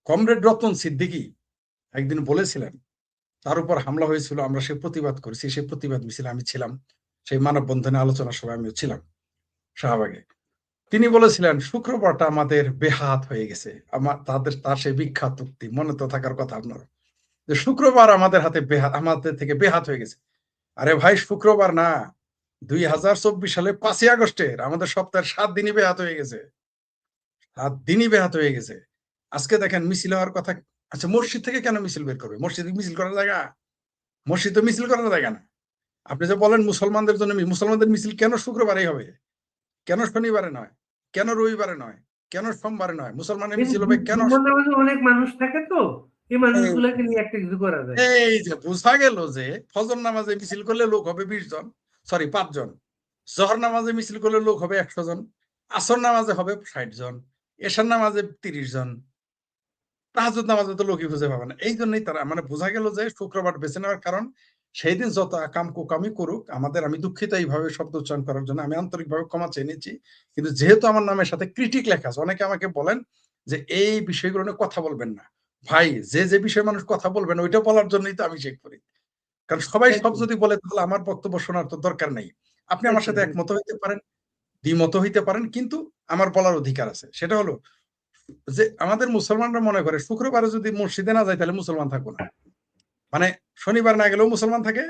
Comrade Ratan Siddiqui একদিন বলেছিলেন, তার উপর হামলা হয়েছিল, আমরা সে প্রতিবাদ করেছি, সেই প্রতিবাদ মিছিলে আমি ছিলাম, সেই মানববন্ধনে আলোচনা সভায় আমিও ছিলাম শাহবাগে। তিনি বলেছিলেন শুক্রবারটা আমাদের বেহাত হয়ে গেছে। তার সেই বিখ্যাত উক্তি মনে তো থাকার কথা আপনার, যে শুক্রবার আমাদের থেকে বেহাত হয়ে গেছে। আরে ভাই, শুক্রবার না, 2024 সালে 5ই আগস্টের আমাদের সপ্তাহের 7 দিনই বেহাত হয়ে গেছে। 7 দিনই বেহাত হয়ে গেছে। আজকে দেখেন মিছিল হওয়ার কথা। আচ্ছা, মসজিদ থেকে কেন মিছিল বের করবে? মসজিদ মিছিল করার জায়গা? মসজিদ তো মিছিল করার জায়গা না। আপনি যে বলেন মুসলমানদের জন্য, মুসলমানদের মিছিল কেন শুক্রবারেই হবে? কেন শনিবারে নয়? কেন রবিবারে নয়? কেন সোমবারে নয়? মুসলমানের মিছিল হবে কেন? অনেক মানুষ থাকে তো, এই মানুষগুলোকে নিয়ে একটা কিছু করা যায়। এই যে বোঝা গেল যে ফজর নামাজে মিছিল করলে লোক হবে 20 জন, সরি 5 জন। জহর নামাজে মিছিল করলে লোক হবে 100 জন। আসর নামাজে হবে 60 জন। এশার নামাজে 30 জন। তাহাজ্জুদ নামাজে তো লোকই খুঁজে পাবে না। এই জন্যই তারা মানে বোঝা গেল যে শুক্রবার বেছে নেওয়ার কারণ, সেই দিন যত আকাম কুকামি করুক আমাদের, আমি দুঃখিত এইভাবে শব্দ উচ্চারণ করার জন্য, আমি আন্তরিকভাবে ক্ষমা চেয়ে নিচ্ছি। কিন্তু যেহেতু আমার নামের সাথে ক্রিটিক লেখা আছে, অনেকে আমাকে বলেন যে এই বিষয়গুলো নিয়ে কথা বলবেন না। ভাই, যে যে বিষয়ে মানুষ কথা বলবেন ওইটা বলার জন্যই তো আমি শেখ করি। কারণ সবাই সব একদম যদি বলে তাহলে আমার বক্তব্য শোনার তো দরকার নেই। আপনি আমার একদম সাথে একমত হইতে পারেন, দ্বিমত হইতে পারেন, কিন্তু আমার বলার অধিকার আছে। সেটা হলো যে আমাদের মুসলমানরা মনে করে শুক্রবারে যদি মসজিদে না যায় তাহলে মুসলমান থাকবো না। মানে শনিবার না গেলেও মুসলমান থাকে,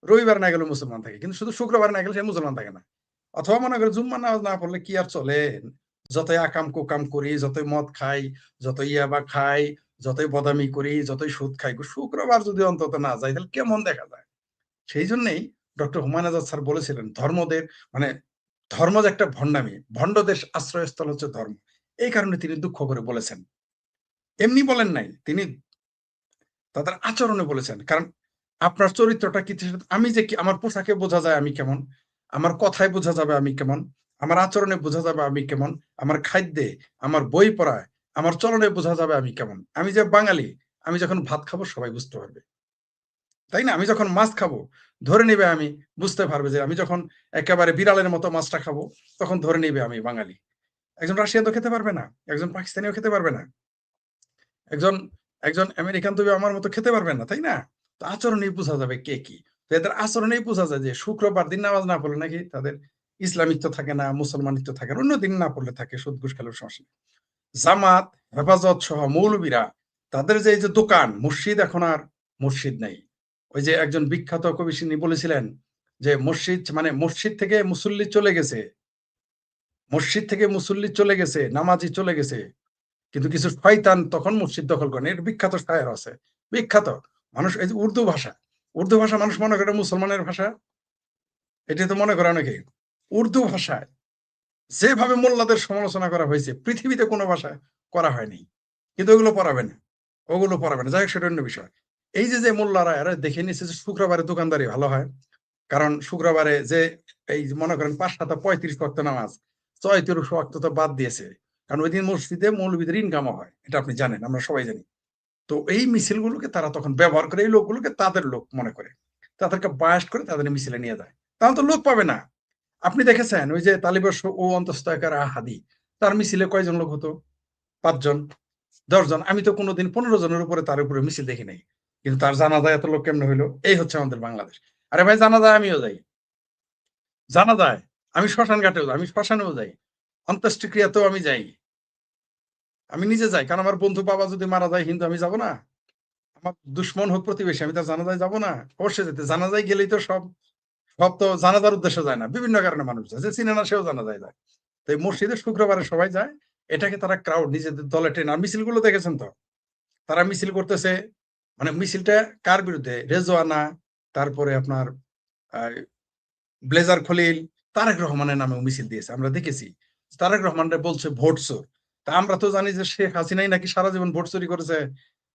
রবিবার না গেলেও মুসলমান থাকে, কিন্তু শুধু শুক্রবার না গেলে সে মুসলমান থাকে না। অথবা মনে করে জুম্মা নামাজ না পড়লে কি আর চলে? যতই আকাম কুকাম করি, যতই মদ খাই, যতই ইয়াবা খাই, যতই বদামি করি, যতই সুদ খাই, শুক্রবার যদি অন্তত না যায় তাহলে কেমন দেখা যায়? সেই জন্যই ডক্টর হুমায়ুন আজাদ স্যার বলেছিলেন ধর্মদের মানে ধর্ম যে একটা ভণ্ডামি, ভণ্ডদের আশ্রয়স্থল হচ্ছে ধর্ম। এই কারণে তিনি দুঃখ করে বলেছেন। এমনি বলেন নাই, তিনি তাদের আচরণে বলেছেন। কারণ আপনার চরিত্রটা কি, আমি যে কি, আমার পোশাকে বোঝা যায় আমি কেমন, আমার কথায় বোঝা যাবে আমি কেমন, আমার আচরণে বোঝা যাবে আমি কেমন, আমার খাদ্যে, আমার বই পড়ায়, আমার চলনে বোঝা যাবে আমি কেমন। আমি যে বাঙালি, আমি যখন ভাত খাবো সবাই বুঝতে পারবে, তাই না? আমি যখন মাছ খাবো ধরে নিবে, আমি বুঝতে পারবে যে আমি যখন একেবারে বিড়ালের মতো মাছটা খাবো তখন ধরে নিবে আমি বাঙালি। একজন রাশিয়ান তো খেতে পারবে না, একজন পাকিস্তানিও খেতে পারবে না, একজন একজন আমেরিকান তো আমার মতো খেতে পারবে না, তাই না? তো আচরণেই বোঝা যাবে কে কি। তো এদের আচরণেই বোঝা যায় যে শুক্রবার দিন নামাজ না পড়লে নাকি তাদের ইসলামিত্ব থাকে না, মুসলমানিত্ব থাকে না, অন্য দিন না পড়লে থাকে, সুদ ঘুষ খেলার সমস্যা। জামাত, হেফাজত সহ মৌলবীরা, তাদের যে এই যে দোকান, মসজিদ এখন আর মসজিদ নেই। ওই যে একজন বিখ্যাত কবি তিনি বলেছিলেন যে মসজিদ মানে মসজিদ থেকে মুসল্লি চলে গেছে, মসজিদ থেকে মুসল্লি চলে গেছে, নামাজি চলে গেছে, কিন্তু কিছু শয়তান তখন মসজিদ দখল করেন। এর বিখ্যাত শায়ের আছে, বিখ্যাত। মানুষ এই যে উর্দু ভাষা, উর্দু ভাষা মানুষ মনে করে মুসলমানের ভাষা, এটি তো মনে করে অনেকে। উর্দু ভাষায় যেভাবে মোল্লাদের সমালোচনা করা হয়েছে পৃথিবীতে কোনো ভাষায় করা হয়নি। কিন্তু ওগুলো পড়াবে না, ওগুলো পড়াবে না, যাই হোক সেটা অন্য বিষয়। এই যে যে মোল্লারা এরা দেখে নিচ্ছে যে শুক্রবারে দোকানদারি ভালো হয়, কারণ শুক্রবারে যে এই মনে করেন 5 7 35 ওয়াক্ত নামাজ, 34 ওয়াক্ত তো বাদ দিয়েছে। কারণ ওই দিন মসজিদে মৌলবীদের ইনকামও হয়, এটা আপনি জানেন, আমরা সবাই জানি। তো এই মিছিলগুলোকে তারা তখন ব্যবহার করে, এই লোকগুলোকে তাদের লোক মনে করে, তাদেরকে বায়াস করে তাদের মিছিলে নিয়ে যায়। তাহলে তো লোক পাবে না। আপনি দেখেছেন ওই যে তালিবের ও অন্তস্তয়কার আহাদি, তার মিছিলে কয়জন লোক হতো? 5 জন, 10 জন। আমি তো কোনোদিন 15 জনের উপরে তার উপরে মিছিল দেখি নাই। কিন্তু তার জানাজায় এত লোক কেমনে হইলো? এই হচ্ছে আমাদের বাংলাদেশ। আরে ভাই, জানাজায় আমিও যাই, জানাজায় আমি শ্মশান ঘাটেও যাই, আমি শ্মশানেও যাই, অন্ত্যেষ্টিক্রিয়াতেও আমি যাই, আমি নিজে যাই। কারণ আমার বন্ধু বাবা যদি মারা যায় হিন্দু, আমি যাব না? আমার দুশ্মন হোক প্রতিবেশী, আমি তার জানাজায় যাব না? অবশ্যই যেতে। জানাজায় গেলেই তো সব সব তো জানাজার উদ্দেশ্যে যায় না, বিভিন্ন কারণে মানুষ যায়, যে চিনে না সেও জানাজায় যায়। তো এই মসজিদে শুক্রবারে সবাই যায়, এটাকে তারা ক্রাউড নিজেদের দলে টেনে। আর মিছিলগুলো দেখেছেন তো, তারা মিছিল করতেছে, মানে মিছিলটা কার বিরুদ্ধে? রেজওয়ানা, তারপরে আপনার ব্লেজার খলিল, তারেক রহমানের নামে মিছিল দিয়েছে, আমরা দেখেছি। তারেক রহমানরা বলছে ভোট চোর। তা আমরা তো জানি যে শেখ হাসিনাই নাকি সারা জীবন ভোট চুরি করেছে।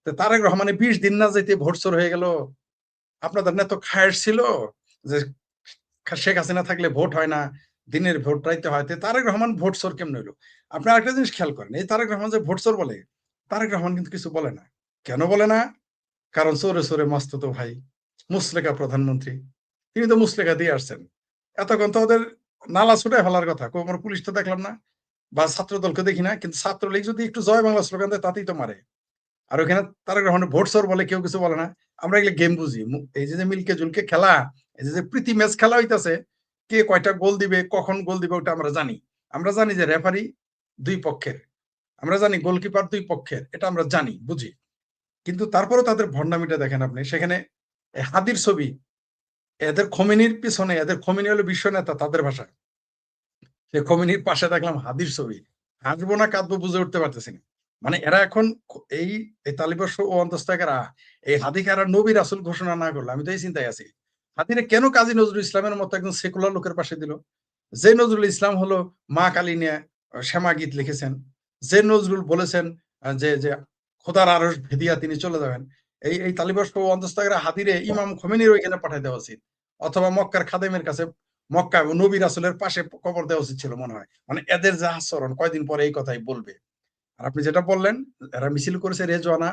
তো তারেক রহমানে 20 দিন না যেতে ভোট চোর হয়ে গেল। আপনাদের না তো খায়েশ ছিল যে শেখ হাসিনা থাকলে ভোট হয় না, দিনের ভোট রাইতে হয়, তারেক রহমান ভোট চোর কেমন হইলো? আপনি আরেকটা জিনিস খেয়াল করেন, এই তারেক রহমান যে ভোট চোর বলে, তারেক রহমান কিন্তু কিছু বলে না। কেন বলে না? কারণ চোরে চোরে মস্ত তো ভাই মুসলেকা প্রধানমন্ত্রী, তিনি তো মুসলেকা দিয়ে আসছেন। এতক্ষণ তো ওদের নালা ছুটে ফেলার কথা, কোনো পুলিশ তো দেখলাম না, বা ছাত্র দলকে দেখি না। কিন্তু ছাত্রলীগ যদি একটু জয় বাংলা স্লোগান দেয় তাতেই তো মারে। আর ওখানে তারেক রহমানের ভোট সর বলে কেউ কিছু বলে না। আমরা এগুলো গেম বুঝি। এই যে মিলকে জুলকে খেলা, এই যে প্রীতি ম্যাচ খেলা হইতাছে, কে কয়টা গোল দিবে, কখন গোল দিবে ওটা আমরা জানি। আমরা জানি যে রেফারি ২ পক্ষের। আমরা জানি গোলকিপার ২ পক্ষের। এটা আমরা জানি, বুঝি। কিন্তু তারপরেও তাদের ভন্ডামিটা দেখেন আপনি। সেখানে হাদির ছবি, এদের খোমেনির পিছনে, এদের খোমেনি হলো বিশ্ব নেতা তাদের ভাষায়। সে খোমেনির পাশে দেখলাম হাদির ছবি। হাসবো না কাঁদবো বুঝে উঠতে পারতেছি না। মানে এরা এখন এই তালিবাস ও অন্তস্থায়ীরা এই হাদিকে এরা নবী রাসূল ঘোষণা না করলে আমি তো এই চিন্তায় আছি। হাদিরে কেন কাজী নজরুল ইসলামের মতো একজন সেকুলার লোকের পাশে দিল? যে নজরুল ইসলাম হলো মা কালী নিয়ে শ্যামা গীত লিখেছেন। যে নজরুল বলেছেন যে খোদার আরশ ভেদিয়া তিনি চলে যাবেন। এই তালিবাস ও অন্তস্থায়ীরা হাদিরে ইমাম খোমেনির ওইখানে পাঠায় দেওয়া উচিত। অথবা মক্কার খাদেমের কাছে মক্কা ও নবী রাসূলের পাশে কবর দেওয়া উচিত ছিল মনে হয়। মানে এদের যা আচরণ কয়দিন পরে এই কথাই বলবে। আর আপনি যেটা বললেন, এরা মিছিল করেছে রেজওয়ানা,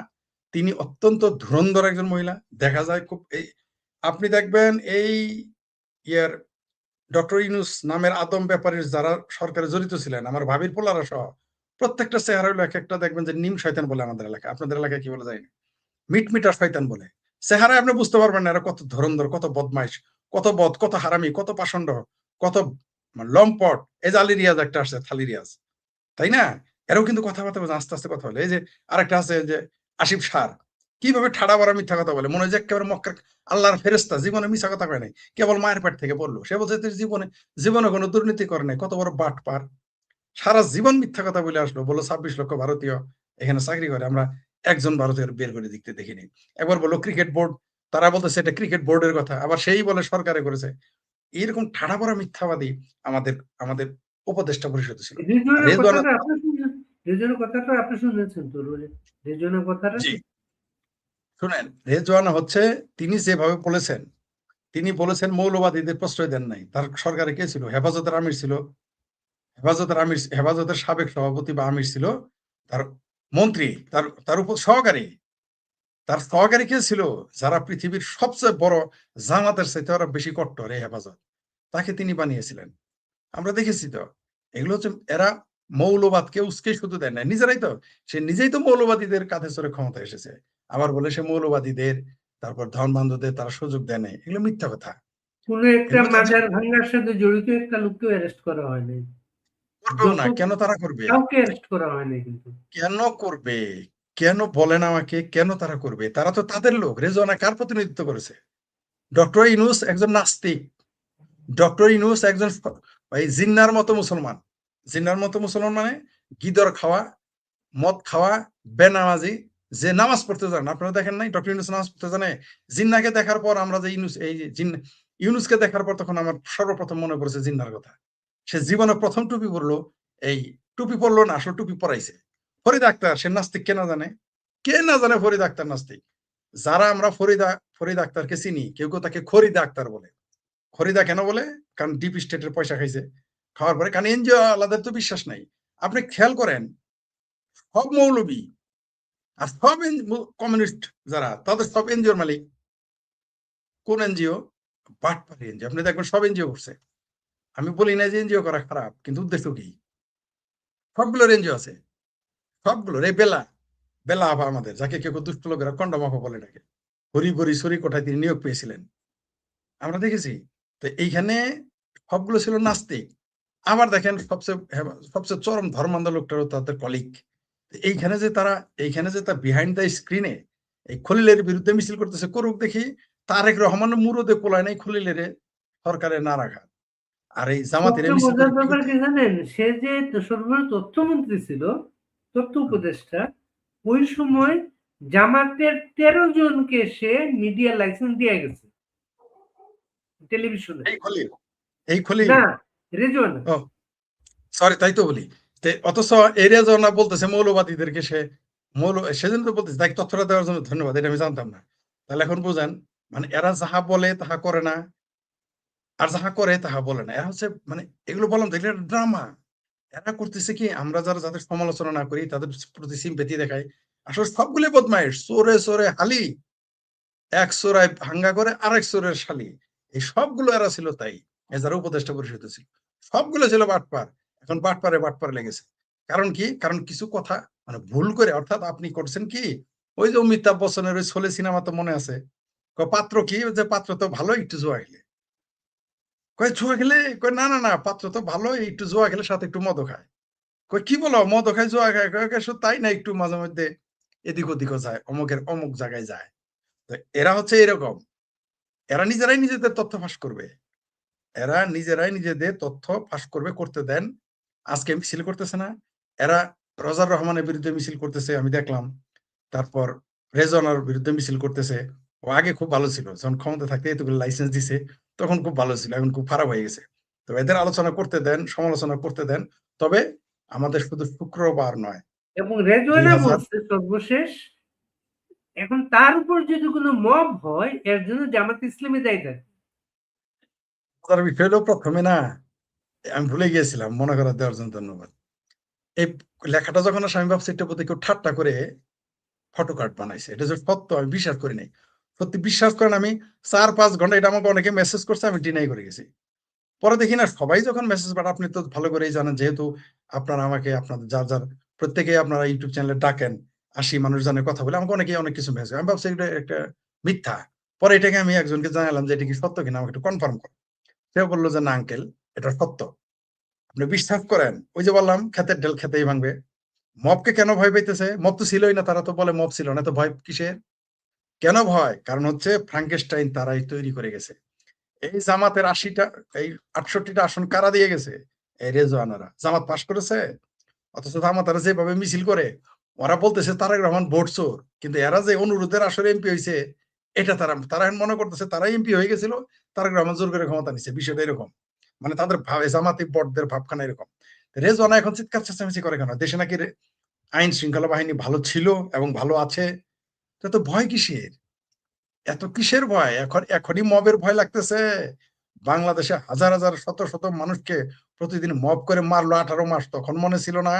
তিনি অত্যন্ত ধুরন্ধর একজন মহিলা। দেখা যায় খুব এই আপনি দেখবেন এই ইয়ার ডক্টর ইউনূস নামের আদম ব্যাপারীর যারা সরকারে জড়িত ছিলেন, আমার ভাবির পোলারা সহ, প্রত্যেকটা চেহারা হলো একেকটা দেখবেন যে নিম শয়তান বলে আমাদের এলাকায়। আপনাদের এলাকায় কি বলে জানি না। মিটমিটা শয়তান বলে। চেহারায় আপনি বুঝতে পারবেন না এরা কত ধুরন্ধর, কত বদমাইশ, কত বদ, কত হারামি, কত পাষণ্ড, কত লম্পট। এই যে আলী রিয়াজ একটা আসছে, থালি রিয়াজ, তাই না? এরাও কিন্তু কথাবার্তা বলে, আস্তে আস্তে কথা বলে। এই যে আরেকটা আছে যে আসিফ সার, কিভাবে ঠাড়া মারা মিথ্যা কথা বলে, মনে হয় যে একেবারে মক্কার আল্লাহর ফেরেস্তা, জীবনে মিথ্যা কথা কয় নাই, কেবল মায়ের পেট থেকে পড়লো। সে বলছে তুই জীবনে জীবনে কোনো দুর্নীতি করে নাই, কত বড় বাটপার। সারা জীবন মিথ্যা কথা বলে আসলো, বললো ২৬ লক্ষ ভারতীয় এখানে চাকরি করে, আমরা একজন ভারতীয় বের করে দিতে দেখিনি। একবার বললো ক্রিকেট বোর্ড, তারা বলতেছে এটা ক্রিকেট বোর্ডের কথা, আবার সেই বলে সরকারে করেছে। এরকম ঠাড়া পড়া মিথ্যাবাদী আমাদের আমাদের উপদেষ্টা পরিষদ ছিল। রিজওয়ানের রেজওয়ানা, কথাটা আপনি শুনছেন? রিজওয়ানের কথাটা আপনি শুনেছেন তো? রিজওয়ানের কথাটা জি শুনেন, রেজওয়ানা হচ্ছে তিনি যেভাবে বলেছেন, তিনি বলেছেন মৌলবাদীদের প্রশ্রয় দেন নাই। তার সরকারে কে ছিল? হেফাজতের আমির ছিল। হেফাজতের সাবেক সভাপতি বা আমির ছিল। তার মন্ত্রী, তার উপর সহকারী, তার সহকারী কে ছিল? যারা পৃথিবীর সবচেয়ে বড় জামাতের চাইতে ওরা বেশি কট্টর এই হেফাজত, তাকে তিনি বানিয়েছিলেন। আমরা দেখেছি তো। এগুলো হচ্ছে এরা মৌলবাদকে উস্কে শুধু দেয় না, নিজেরাই তো, সে নিজেই তো মৌলবাদীদের কাঁধে চড়ে ক্ষমতায় এসেছে। আবার বলে সে মৌলবাদীদের, তারপর ধর্মান্ধদের তারা সুযোগ দেয় নাই। এগুলো মিথ্যা কথা। কোন একটা এগুলো তো মাজার ভাঙার সাথে জড়িত একটা লোককেও অ্যারেস্ট করা হয় নাই। করবেও যত না। কেন তারা করবে? কাউকে অ্যারেস্ট করা হয় নাই কিন্তু। কেন করবে? কেন বলেন আমাকে, কেন তারা করবে? তারা তো তাদের লোক। রেজওয়ানা কার প্রতিনিধিত্ব করেছে? ডক্টর ইউনূস একজন নাস্তিক। ডক্টর ইউনূস একজন এই জিন্নাহর মতো মুসলমান। জিন্নাহর মতো মুসলমান মানে গিদর খাওয়া, মদ খাওয়া, বেনামাজি, যে নামাজ পড়তে জানে না। আপনারা দেখেন নাই ডক্টর ইউনূস নামাজ পড়তে জানে? জিন্নাহকে দেখার পর আমরা যে ইউনূসকে দেখার পর তখন আমার সর্বপ্রথম মনে পড়েছে জিন্নাহর কথা। সে জীবনে ১ম টুপি পড়লো, এই টুপি পড়লো না, আসলে টুপি পরাইছে। ফরিদ আক্তার, সে নাস্তিক, কে না জানে? কে না জানে ফরিদ আক্তার নাস্তিক? যারা আমরা ফরিদ আক্তারকে চিনি, কেউ তাকে খরিদা আক্তার বলে। খরিদা কেন বলে? কারণ ডিপ স্টেটের পয়সা খাইছে। খাওয়ার পরে, কারণ এনজিও আলাদের তো বিশ্বাস নাই। আপনি খেয়াল করেন, সব মৌলবী আর সব কমিউনিস্ট যারা, তাদের সব এনজিওর মালিক। কোন এনজিও? বাটপাড়ি এনজিও। আপনি দেখবেন সব এনজিও করছে। আমি বলি না যে এনজিও করা খারাপ, কিন্তু উদ্দেশ্য কি? সবগুলোর এনজিও আছে, সবগুলোর। এই বেলা, বেলা আভা আমাদের, যাকে কেউ দুষ্ট লোকেরা কন্ডম আভা বলে ডাকে, হরিবরি সরি কোঠায় তিনি নিয়োগ পেয়েছিলেন, আমরা দেখেছি। তো এইখানে সবগুলো ছিল নাস্তিক। আবার দেখেন সবচেয়ে চরম ধর্মান্ধ লোকটারও তাদের কলিগ। এইখানে যে তারা, এইখানে যে তার বিহাইন্ড দ্য স্ক্রিনে এই খলিলের বিরুদ্ধে মিছিল করতেছে, করুক দেখি। তারেক রহমানের মুরদে কোলায় নাই খলিলের সরকারে না রাখা। আর এই জামাতের সবচেয়ে মিছিল মজার করে কি ব্যাপার করতে? কি জানেন? সে যে সর্বশেষ তথ্যমন্ত্রী ছিল, তথ্য হুম, উপদেষ্টা, ওই সময় জামাতের ১৩ জনকে সে মিডিয়া লাইসেন্স দিয়ে গেছে টেলিভিশনে। এই খলিল, এই খলিল। না, রেজওয়ান। ও সরি, তাই তো বলি। অথচ এরিয়া যখন না বলতেছে মৌলবাদীদেরকে সে সেজন্য তো বলতেছে, তাই তথ্যটা দেওয়ার জন্য ধন্যবাদ, এটা আমি জানতাম না। তাহলে এখন বুঝেন, মানে এরা যাহা বলে তাহা করে না, আর যাহা করে তাহা বলে না। এরা হচ্ছে মানে এগুলো বললাম তো, এগুলো ড্রামা। এরা করতেছে কি, আমরা যারা যাদের সমালোচনা না করি, তাদের প্রতি সিম্পেথি দেখাই। আসলে সবগুলো বদমাইশ, চোরে চোরে হালি, এক চোরায় ভাঙ্গা করে আরেক চোরের শালি। এই সবগুলো এরা ছিল তাই। যারা উপদেষ্টা পরিষদে ছিল, সবগুলো ছিল বাটপার। এখন বাটপারে লেগেছে। কারণ কি? কারণ কিছু কথা মানে ভুল করে, অর্থাৎ আপনি করছেন কি, ওই যে অমিতাভ বচ্চনের ওই শোলে সিনেমা তো মনে আছে, পাত্র কি, যে পাত্র তো ভালো একটু জুয়া খেলে, কয় জুয়া খেলে, কয় না না না পাত্র তো ভালো একটু জুয়া খেলে সাথে একটু মদও খায়। কয় কি বলো মদও খায় জুয়া খায়, কয় শুধু তাই না একটু মাঝে মধ্যে এদিক ওদিকও যায়, অমুকের অমুক জায়গায় যায়। তো এরা হচ্ছে এরকম, এরা নিজেরাই নিজেদের তথ্য ফাঁস করবে, এরা নিজেরাই নিজেদের তথ্য ফাঁস করবে, করতে দেন। আজকে মিছিল করতেছে না, এরা রজার রহমানের বিরুদ্ধে মিছিল করতেছে আমি দেখলাম, তারপর রেজওয়ানার বিরুদ্ধে মিছিল করতেছে। ও আগে খুব ভালো ছিল, যখন ক্ষমতা থাকতে এতগুলো লাইসেন্স দিছে তখন খুব ভালো ছিল, এখন খুব খারাপ হয়ে গেছে। তো এদের আলোচনা করতে দেন, সমালোচনা করতে দেন। তবে আমাদের শুধু শুক্রবার নয়, এবং দুই রেজওয়ানা হাজার বলছে সর্বশেষ, এখন তার উপর যদি কোনো মব হয় এর জন্য জামাত ইসলামী দায়ী থাকবে। বিষয় হলো প্রথমে না, আমি ভুলে গিয়েছিলাম মনে করা দেওয়ার জন্য ধন্যবাদ। এই লেখাটা যখন আসে আমি ভাবছি এটা বোধহয় কেউ ঠাট্টা করে ফটোকার্ড বানাইছে, এটা যে সত্য আমি বিশ্বাস করি নাই। সত্যি বিশ্বাস করেন, আমি 4-5 ঘন্টা এটা আমাকে অনেকে মেসেজ করছে, আমি ডিনাই করে গেছি। পরে দেখি না সবাই যখন মেসেজ, বাট আপনি তো ভালো করেই জানেন, যেহেতু আপনারা আমাকে আপনাদের যার যার প্রত্যেকেই আপনারা ইউটিউব চ্যানেলে ডাকেন, 80 মানুষ জানে কথা বলে, আমাকে অনেকেই অনেক কিছু মেসেজ, আমি ভাবছি এটা একটা মিথ্যা। পরে এটাকে আমি একজনকে জানালাম যে এটা কি সত্য কিনা, আমাকে একটু কনফার্ম করো। সে বললো যে না আঙ্কেল, এটা সত্য, আপনি বিশ্বাস করেন। ওই যে বললাম ক্ষেতের ঢেল খেতেই ভাঙবে। মবকে কেন ভয় পাইতেছে? মব তো ছিলই না, তারা তো বলে মব ছিল না, তো ভয় কিসের? কেন ভয়? কারণ হচ্ছে ফ্রাঙ্কেস্টাইন তারাই তৈরি করে গেছে। এই জামাতের 80টা, এই 68টা আসন কারা দিয়ে গেছে? এই রেজওয়ানারা। জামাত পাশ করেছে? অথচ জামাতারা যেভাবে মিছিল করে, ওরা বলতেছে তারেক রহমান ভোট চোর, কিন্তু এরা যে অনুরোধের আসরে এমপি হয়েছে, এটা তারা তারা এখন মনে করতেছে তারাই এমপি হয়ে গেছিল, তারেক রহমান জোর করে ক্ষমতা নিচ্ছে। বিষয়টা এরকম, মানে তাদের ভাবে জামাতি বটদের ভাবখানা এরকম। রেজওয়ানা এখন চিৎকার চেঁচামেচি করে কেন? দেশে নাকি আইন শৃঙ্খলা বাহিনী ভালো ছিল এবং ভালো আছে, তো ভয় কিসের? এত কিসের ভয়? এখনই মবের ভয় লাগতেছে? বাংলাদেশে হাজার হাজার শত শত মানুষকে প্রতিদিন মব করে মারলো 18 মাস, তখন মনে ছিল না?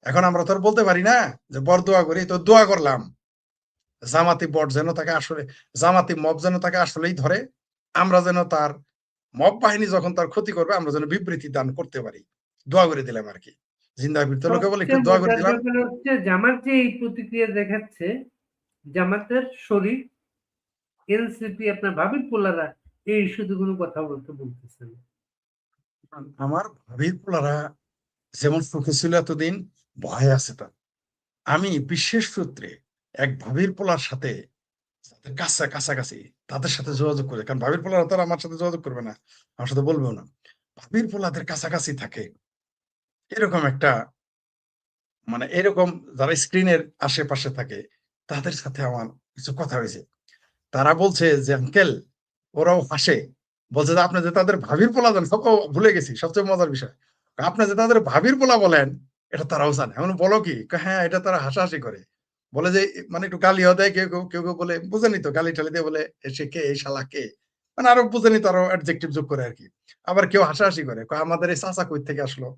এখন আমরা তো আর বলতে পারি না যে বরদোয়া করি, তো দোয়া করলাম জামাতি বট যেন তাকে আসলে, জামাতি মব যেন তাকে আসলেই ধরে, আমরা যেন তার, মব বাহিনী যখন তার ক্ষতি করবে আমরা যেন বিবৃতি দান করতে পারি, দোয়া করে দিলাম আর কি। জিন্দা বীর লোকে বলে একটু সবচেয়ে দোয়া করে মজার দিলাম। ব্যাপার হচ্ছে জামাত যে এই প্রতিক্রিয়া দেখাচ্ছে, জামাতের শরীর এনসিপি আপনার ভাবির পোলারা এই ইস্যুতে কোনো কথা বলতে বলতেছে না। আমার ভাবির পোলারা যেমন সুখে ছিল এতদিন, ভয় আছে তার। আমি বিশেষ সূত্রে এক ভাবির পোলার সাথে, যাদের কাছাকাছি, তাদের সাথে যোগাযোগ করে, কারণ ভাবির পোলারা তো আর আমার সাথে যোগাযোগ করবে না, আমার সাথে বলবেও না। ভাবির পোলাদের কাছাকাছি থাকে এরকম একটা, মানে এরকম যারা স্ক্রিনের আশেপাশে থাকে, তাদের সাথে আমার কিছু কথা হয়েছে। তারা বলছে যে আঙ্কেল, ওরাও হাসে, বলছে যে আপনি যে তাদের ভাবির পোলা জানেন, সব ভুলে গেছি, সবচেয়ে মজার বিষয়, আপনি যে তাদের ভাবির পোলা বলেন এটা তারাও জানে। এমন বলো কি? হ্যাঁ, এটা তারা হাসাহাসি করে, বলে যে মানে একটু গালিও দেয়, কেউ কেউ কেউ কেউ বলে বুঝেনি তো, গালি টালি দিয়ে বলে সে কে, এই শালা কে, মানে আরো বুঝেনি তো, আরো অ্যাডজেক্টিভ যোগ করে আর কি। আবার কেউ হাসাহাসি করে, আমাদের এই চাচা কই থেকে আসলো,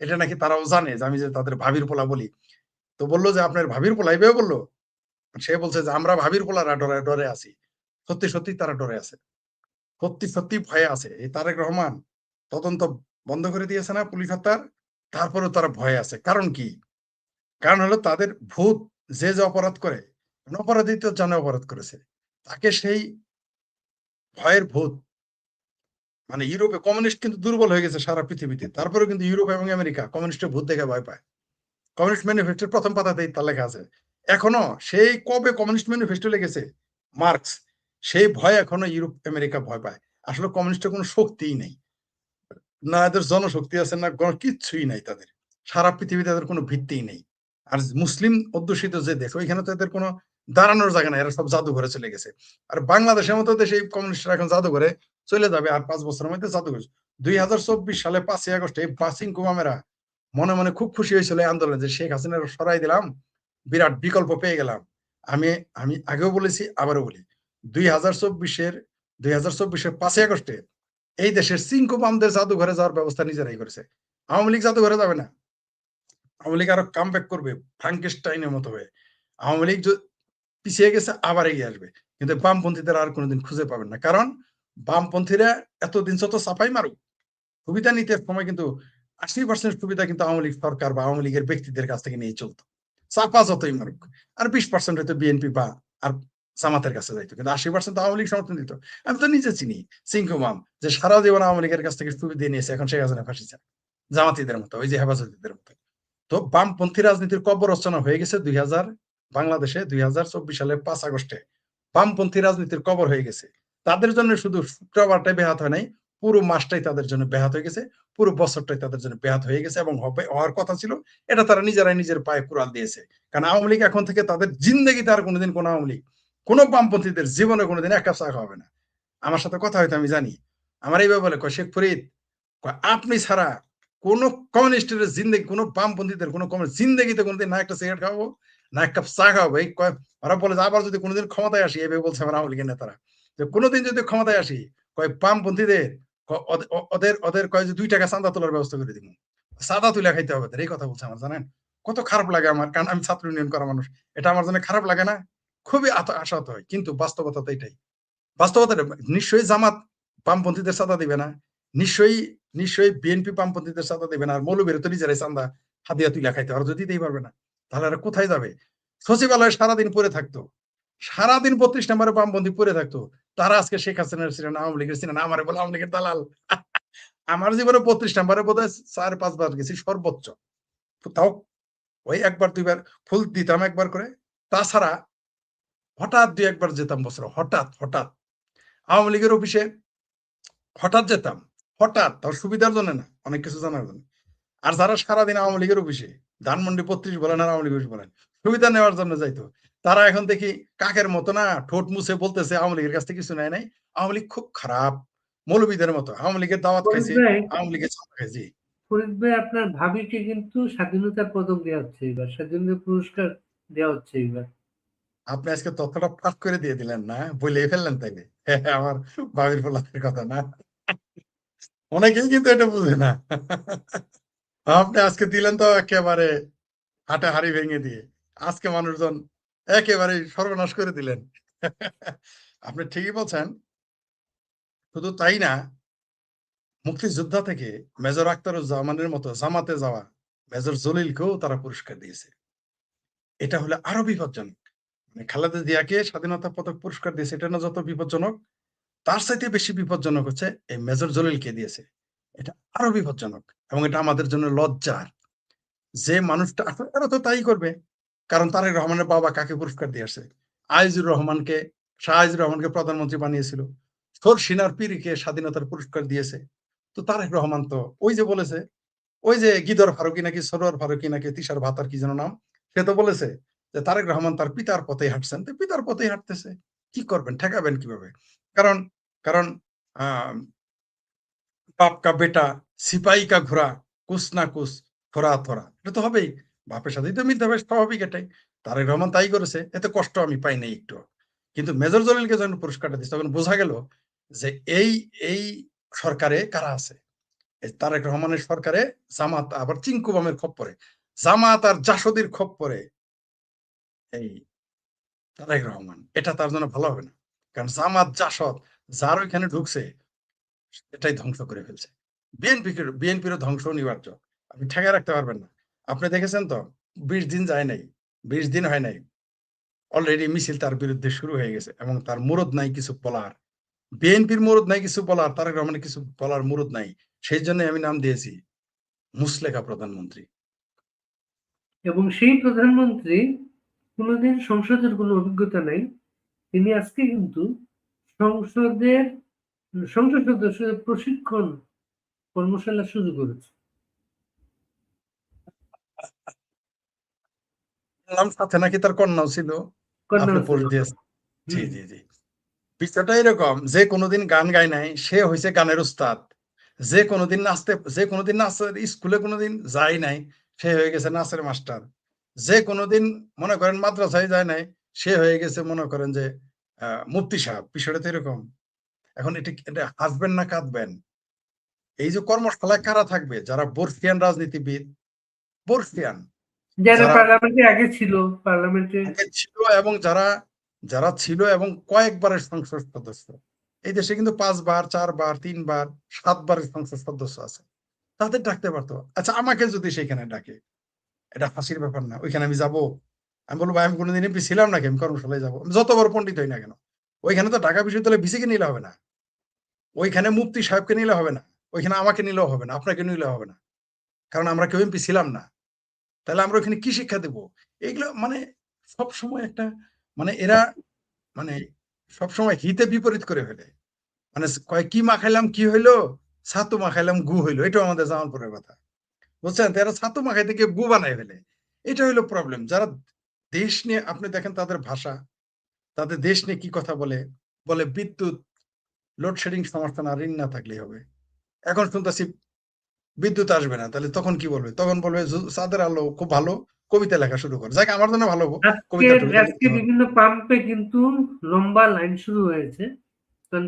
এটা নাকি তারাও জানে যে আমি যে তাদের ভাবির পোলা বলি। তো বললো যে আপনার ভাবির পোলা, এভাবে বললো। সে বলছে যে আমরা ভাবির পোলারা ডরে ডরে আছি। সত্যি সত্যি তারা ডরে আছে, সত্যি সত্যি ভয়ে আছে। এই তারেক রহমান তদন্ত বন্ধ করে দিয়েছে না পুলিশ হত্যার, তারপরেও তারা ভয়ে আছে। কারণ কি? কারণ হলো তাদের ভূত, যে যে অপরাধ করে, অপরাধী তো জানে অপরাধ করেছে, তাকে সেই ভয়ের ভূত, মানে ইউরোপে কমিউনিস্ট কিন্তু দুর্বল হয়ে গেছে সারা পৃথিবীতে, তারপরেও কিন্তু ইউরোপ এবং আমেরিকা কমিউনিস্টের ভূত দেখে ভয় পায়। কমিউনিস্ট ম্যানিফেস্টোর প্রথম পাতাতেই তা লেখা আছে। এখনো সেই কবে কমিউনিস্ট ম্যানিফেস্টো লেগেছে মার্কস, সেই ভয় এখনো ইউরোপ আমেরিকা ভয় পায়। আসলে কমিউনিস্টের কোনো শক্তিই নেই, না এদের জনশক্তি আছে, না কিচ্ছুই নাই তাদের, সারা পৃথিবীতে তাদের কোনো ভিত্তিই নেই। আর মুসলিম অধ্যুষিত যে দেশ, ওইখানে তো এদের কোনো দাঁড়ানোর জায়গা নাই, এরা সব জাদুঘরে চলে গেছে। আর বাংলাদেশের মতো দেশে এই কমিউনিস্টরা এখন জাদুঘরে চলে যাবে আর 5 বছরের মধ্যে জাদুঘর। 2024 সালে 5ই আগস্ট এই পাসিং কুমামেরা মনে মনে খুব খুশি হয়েছিল এই আন্দোলনে, যে শেখ হাসিনা সরাই দিলাম, বিরাট বিকল্প পেয়ে গেলাম। আমি আমি আগেও বলেছি, আবারও বলি, 2024-এর 5ই আগস্টে এই দেশের সিংকুমামদের জাদুঘরে যাওয়ার ব্যবস্থা নিজেরাই করেছে। আওয়ামী লীগ জাদুঘরে যাবে না, আওয়ামী লীগ আরো কাম ব্যাক করবে ফ্রাঙ্কেস্টাইনের মতো হয়ে। আওয়ামী লীগ পিছিয়ে গেছে, আবার এগিয়ে আসবে, কিন্তু বামপন্থীদের আর কোনোদিন খুঁজে পাবেন না। কারণ বামপন্থীরা এতদিন যত চাপাই মারুক, সুবিধা নিতে সময় কিন্তু 80% সুবিধা কিন্তু আওয়ামী লীগ সরকার বা আওয়ামী লীগের ব্যক্তিদের কাছ থেকে নিয়ে চলতো। চাপা যতই মারুক, আর 20% হয়তো বিএনপি বা আর জামাতের কাছে যাইতো, কিন্তু 80% আওয়ামী লীগ সমর্থন দিত। আমি তো নিজে চিনি সিংকুমাম, যে সারা জীবন আওয়ামী লীগের কাছ থেকে সুবিধা নিয়েছে, এখন শেখ হাসিনা ফাঁসি চায় জামাতিদের মতো, ওই যে হেফাজতিদের মতো। তো বামপন্থী রাজনীতির কবর রচনা হয়ে গেছে বাংলাদেশে 2024 সালের 5 আগস্টে বামপন্থী রাজনীতির কবর হয়ে গেছে। তাদের জন্য শুধু শুক্রবারটাই ব্যাহত হয় নাই, পুরো মাসটাই তাদের জন্য ব্যাহত হয়ে গেছে, পুরো বছরটাই তাদের জন্য ব্যাহত হয়ে গেছে, এবং হওয়ার কথা ছিল। এটা তারা নিজেরাই নিজের পায়ে কুড়াল দিয়েছে। কারণ আওয়ামী লীগ এখন থেকে তাদের জিন্দেগিতে আর কোনোদিন কোন আওয়ামী লীগ, কোন বামপন্থীদের জীবনে কোনোদিন এক কাপ চা খাওয়াবে না। আমার সাথে কথা হয়তো আমি জানি, আমার এইভাবে বলে, শেখ ফরিদ, আপনি ছাড়া কোন কমিউনিস্টের জিন্দেগি, কোন বামপন্থীদের কোন জিন্দেগিতে কোনোদিন না একটা সিগারেট খাওয়াবো, না এক কাপ চা খাওয়াবো। ওরা বলে যে আবার যদি কোনোদিন ক্ষমতায় আসি, এভাবে বলছে আমার আওয়ামী লীগের নেতারা, যে কোনোদিন যদি ক্ষমতায় আসি, বামপন্থীদের ওদের ওদের কয় যে 2 টাকা চাঁদা তোলার ব্যবস্থা করে দিব, চাঁদা তুলে খাইতে হবে। এই কথা বলছে আমার, জানেন কত খারাপ লাগে আমার, কারণ আমি ছাত্র ইউনিয়ন করা মানুষ। এটা আমার জন্য খারাপ লাগে না, খুবই আশাহত হয়। কিন্তু বাস্তবতা তো এটাই, বাস্তবতা নিশ্চয়ই জামাত বামপন্থীদের চাঁদা দিবে না, নিশ্চয়ই বিএনপি বামপন্থীদের চাঁদা দিবে না, আর মৌলবীর তো নিজেরাই চাঁদা হাতিয়া তুলে খাইতে, আর যদি দিতেই পারবে না, তাহলে আর কোথায় যাবে? সচিবালয়ে সারাদিন পরে থাকতো, সারাদিন 32 নম্বরে বামপন্থী পরে থাকতো, তারা আজকে শেখ হাসিনার ছিলেন, আওয়ামী লীগের ছিলেন, আমার বলে আওয়ামী লীগের দালাল। আমার জীবনে 32 নম্বরে বোধ হয় 4-5 বার গেছি সর্বোচ্চ, তাও ওই একবার দুইবার ফুল দিতাম একবার করে, তাছাড়া হঠাৎ 2-1 বার যেতাম বছর, হঠাৎ হঠাৎ আওয়ামী লীগের অফিসে হঠাৎ যেতাম, হঠাৎ, তার সুবিধার জন্য না, অনেক কিছু জানার জন্য। আর যারা সারাদিন আওয়ামী লীগের অফিসে, ধানমন্ডি 32 বলেন আর আওয়ামী লীগ অফিস বলেন, সুবিধা নেওয়ার জন্য যাইতো, তারা এখন দেখি কাকের মতো না ঠোঁট মুছে বলতেছে আওয়ামী লীগের কাছ থেকে কিছু নেয় নাই, আওয়ামী লীগ খুব খারাপ, মৌলবীদের মতো, আওয়ামী লীগের দাওয়াত ফরিদ খাইছি, ভাই, আওয়ামী লীগের চাঁদা খাইছি। আপনার ভাবিকে কিন্তু স্বাধীনতার পদক দেওয়া হচ্ছে এবার, স্বাধীনতা পুরস্কার দেওয়া হচ্ছে এবার। আপনি আজকে তথ্যটা পাঠ করে দিয়ে দিলেন না, বলেই ফেললেন তাইলে। আমার ভাবির ফলাফের কথা না, অনেকেই কিন্তু এটা বুঝে না। আপনি আজকে দিলেন তো একেবারে হাটে হাড়ি ভেঙে দিয়ে, আজকে মানুষজন একেবারে সর্বনাশ করে দিলেন। আপনি ঠিকই বলছেন। শুধু তাই না, মুক্তিযোদ্ধা থেকে মেজর আখতারুজ্জামানের মতো জামাতে যাওয়া মেজর জলিলকেও তারা পুরস্কার দিয়েছে। এটা হলে আরো বিপজ্জনক। মানে খালেদা জিয়াকে স্বাধীনতা পদক পুরস্কার দিয়েছে, এটা না যত বিপজ্জনক, তার চাইতে বেশি বিপজ্জনক হচ্ছে এই মেজর জলিলকে দিয়েছে। এটা আরো বিপজ্জনক, এবং এটা আমাদের জন্য লজ্জার। যে মানুষটা আসলে এরা তো তাই করবে, কারণ তারেক রহমানের বাবা কাকে পুরস্কার দিয়ে আসছে? শাহ আজিজুর রহমানকে প্রধানমন্ত্রী বানিয়েছিল, সিনার পীরকে স্বাধীনতার পুরস্কার দিয়েছে। তো তারেক রহমান তো ওই যে বলেছে, ওই যে গিদর ফারুকি নাকি সরোয়ার ফারুকি নাকি তিশার ভাতার কি যেন নাম, সে তো বলেছে যে তারেক রহমান তার পিতার পথেই হাঁটছেন, তো পিতার পথেই হাঁটতেছে, কি করবেন, ঠেকাবেন কিভাবে? কারণ কারণ আহ বাপ কা বেটা, সিপাহি কা ঘোড়া, কুছ না কুছ থোড়া থোড়া, এটা তো হবেই, বাপের সাথেই তো মিলতে হবে, স্বাভাবিক এটাই। তারেক রহমান তাই করেছে, এতে কষ্ট আমি পাই নাই একটু। কিন্তু মেজর জলিলকে যখন পুরস্কারটা দিচ্ছে, তখন বোঝা গেল যে এই এই সরকারে কারা আছে। তারেক রহমানের সরকারে জামাত আবার চিঙ্কু বামের খপ্পরে, জামাত আর জাসদের খপ্পরে এই তারেক রহমান, এটা তার জন্য ভালো হবে না। কারণ জামাত জাসদ যার ওইখানে ঢুকছে, এটাই ধ্বংস করে ফেলছে। বিএনপিরও ধ্বংস অনিবার্য, আপনি ঠেকায় রাখতে পারবেন না। আপনি দেখেছেন তো, 20 দিন যায় নাই, 20 দিন হয় নাই, অলরেডি মিছিল তার বিরুদ্ধে শুরু হয়ে গেছে, এবং তার মুরদ নাই কিছু বলার। বিএনপির মুরদ নাই কিছু বলার, তারেক রহমানের কিছু বলার মুরদ নাই। সেই জন্য আমি নাম দিয়েছি মুসলেখা প্রধানমন্ত্রী। এবং সেই প্রধানমন্ত্রী কোনোদিন সংসদের কোনো অভিজ্ঞতা নাই, তিনি আজকে কিন্তু সংসদের সংসদ সদস্যদের প্রশিক্ষণ কর্মশালা শুরু করেছে। নাম সাথে নাকি তার কন্যাও ছিল, আপনি কন্যাও ছিল। পোস্ট দিয়েছেন। জি হুম। জি জি, বিষয়টা এরকম, যে কোনোদিন গান গায় নাই সে হয়েছে গানের উস্তাদ, যে কোনোদিন নাচের স্কুলে কোনোদিন যায় নাই সে হয়ে গেছে নাচের মাস্টার, যে কোনোদিন মনে করেন মাদ্রাসায় যায় নাই সে হয়ে গেছে মনে করেন যে মুফতি সাহেব। বিষয়টা তো এরকম। এখন এটা হাসবেন না কাঁদবেন? এই যে কর্মশালায় কারা থাকবে? যারা বর্ষিয়ান রাজনীতিবিদ, বর্ষিয়ান, যারা যারা পার্লামেন্টে আগে ছিল, পার্লামেন্টে আগে ছিল, এবং যারা যারা ছিল এবং কয়েকবারের সংসদ সদস্য। এই দেশে কিন্তু 5 বার, 4 বার, 3 বার, 7 বারের সংসদ সদস্য আছে, তাদের ডাকতে পারতো। আচ্ছা, আমাকে যদি সেখানে ডাকে, এটা হাসির ব্যাপার না? ওইখানে আমি যাব? আমি বলবো ভাই আমি কোনোদিন এমপি ছিলাম নাকি, আমি কর্মশালায় যাবো, যত বড় পণ্ডিত হই না কেন। ওইখানে তো ঢাকা বিশ্ববিদ্যালয়ে ভিসিকে নিলে হবে না, ওইখানে মুফতি সাহেবকে নিলে হবে না, ওইখানে আমাকে নিলেও হবে না, আপনাকে নিলে হবে না, কারণ আমরা কেউ এমপি ছিলাম না। তাহলে আমরা ওইখানে কি শিক্ষা দেবো? এগুলো মানে সব সময় একটা মানে এরা মানে সবসময় হিতে বিপরীত করে ফেলে। মানে কয় কি মাখাইলাম কি হইলো, ছাতু মাখাইলাম গু হইলো, এটাও আমাদের জামালপুরের কথা, বুঝছেন? তো এরা ছাতু মাখাই থেকে গু বানাই ফেলে। এটা হইলো প্রবলেম। যারা দেশ নিয়ে আপনি দেখেন তাদের ভাষা, তাদের দেশ নিয়ে কি কথা বলে, বলে বিদ্যুৎ লোডশেডিং সমস্যা না, ঋণ না থাকলেই হবে। এখন শুনতেছি বিদ্যুৎ আসবে না, তাহলে তখন কি বলবে? তখন বলবে চাঁদের আলো খুব ভালো, কবিতা লেখা শুরু করে। যাক আমার জন্য ভালো, আজকে কবিতা টবিতা আজকে লিখতে পারবো। বিভিন্ন পাম্পে কিন্তু লম্বা লাইন শুরু হয়েছে, কারণ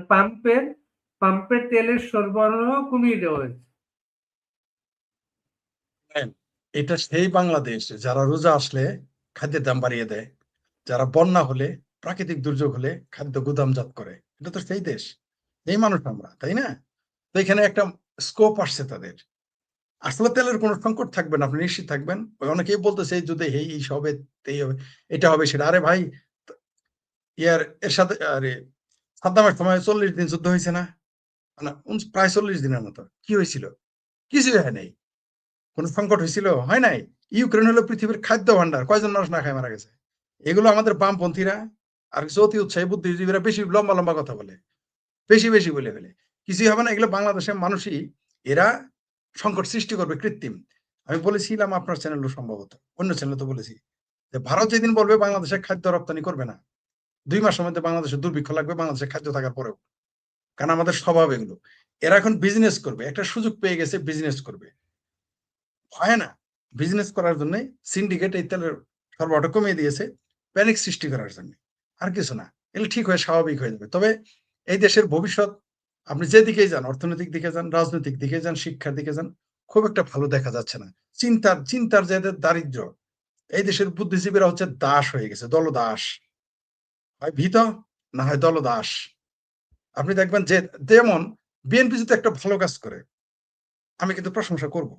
পাম্পের তেলের সরবরাহ কমিয়ে দেওয়া হয়েছে। হ্যাঁ, এটা সেই বাংলাদেশ যারা রোজা আসলে খাদ্যের দাম বাড়িয়ে দেয়, যারা বন্যা হলে প্রাকৃতিক দুর্যোগ হলে খাদ্য গুদামজাত করে। এটা তো সেই দেশ, এই মানুষ আমরা, তাই না? তো এখানে একটা স্কোপ আসছে তাদের। আসলে তেলের কোনো সংকট থাকবে না, আপনি নিশ্চিত থাকবেন। ওই অনেকেই বলতেছে এই যুদ্ধে এই হবে, এই হবে, এটা হবে সেটা। আরে ভাই, এর সাথে আরে সাদ্দামের সময় 40 দিন যুদ্ধ হয়েছে না? না, প্রায় 40 দিনের মতো। কি হয়েছিল? কিছুই হয় নাই। কোন সংকট হয়েছিল? হয় নাই। ইউক্রেন হলো পৃথিবীর খাদ্য ভান্ডার, কয়জন মানুষ না খায় মারা গেছে। এগুলো আমাদের বামপন্থীরা আর কিছু অতি উৎসাহী বুদ্ধিজীবীরা বেশি লম্বা লম্বা কথা বলে, বেশি বেশি বলে ফেলে। কিছুই হবে না। এগুলো বাংলাদেশের মানুষই, এরা সংকট সৃষ্টি করবে কৃত্রিম। আমি বলেছিলাম আপনার চ্যানেলও সম্ভবত, অন্য চ্যানেলে তো বলেছি যে ভারত যেদিন বলবে বাংলাদেশে খাদ্য রপ্তানি করবে না, 2 মাসের মধ্যে বাংলাদেশের দুর্ভিক্ষ লাগবে, বাংলাদেশে খাদ্য থাকার পরেও। কারণ আমাদের স্বভাব এগুলো। এরা এখন বিজনেস করবে, একটা সুযোগ পেয়ে গেছে, বিজনেস করবে। হয় না, বিজনেস করার জন্য সিন্ডিকেট এই তেলের সরবরাহটা কমিয়ে দিয়েছে, প্যানিক সৃষ্টি করার জন্য, আর কিছু না। এগুলো ঠিক হয়ে স্বাভাবিক হয়ে যাবে। তবে এই দেশের ভবিষ্যৎ আপনি যেদিকেই যান, অর্থনৈতিক দিকে যান, রাজনৈতিক দিকে যান, শিক্ষার দিকে যান, খুব একটা ভালো দেখা যাচ্ছে না। চিন্তার যে এদের দারিদ্র, এই দেশের বুদ্ধিজীবীরা হচ্ছে দাস হয়ে গেছে, দলদাস। হয় ভীত, না হয় দলদাস। আপনি দেখবেন যে যেমন বিএনপি যদি একটা ভালো কাজ করে, আমি কিন্তু প্রশংসা করব,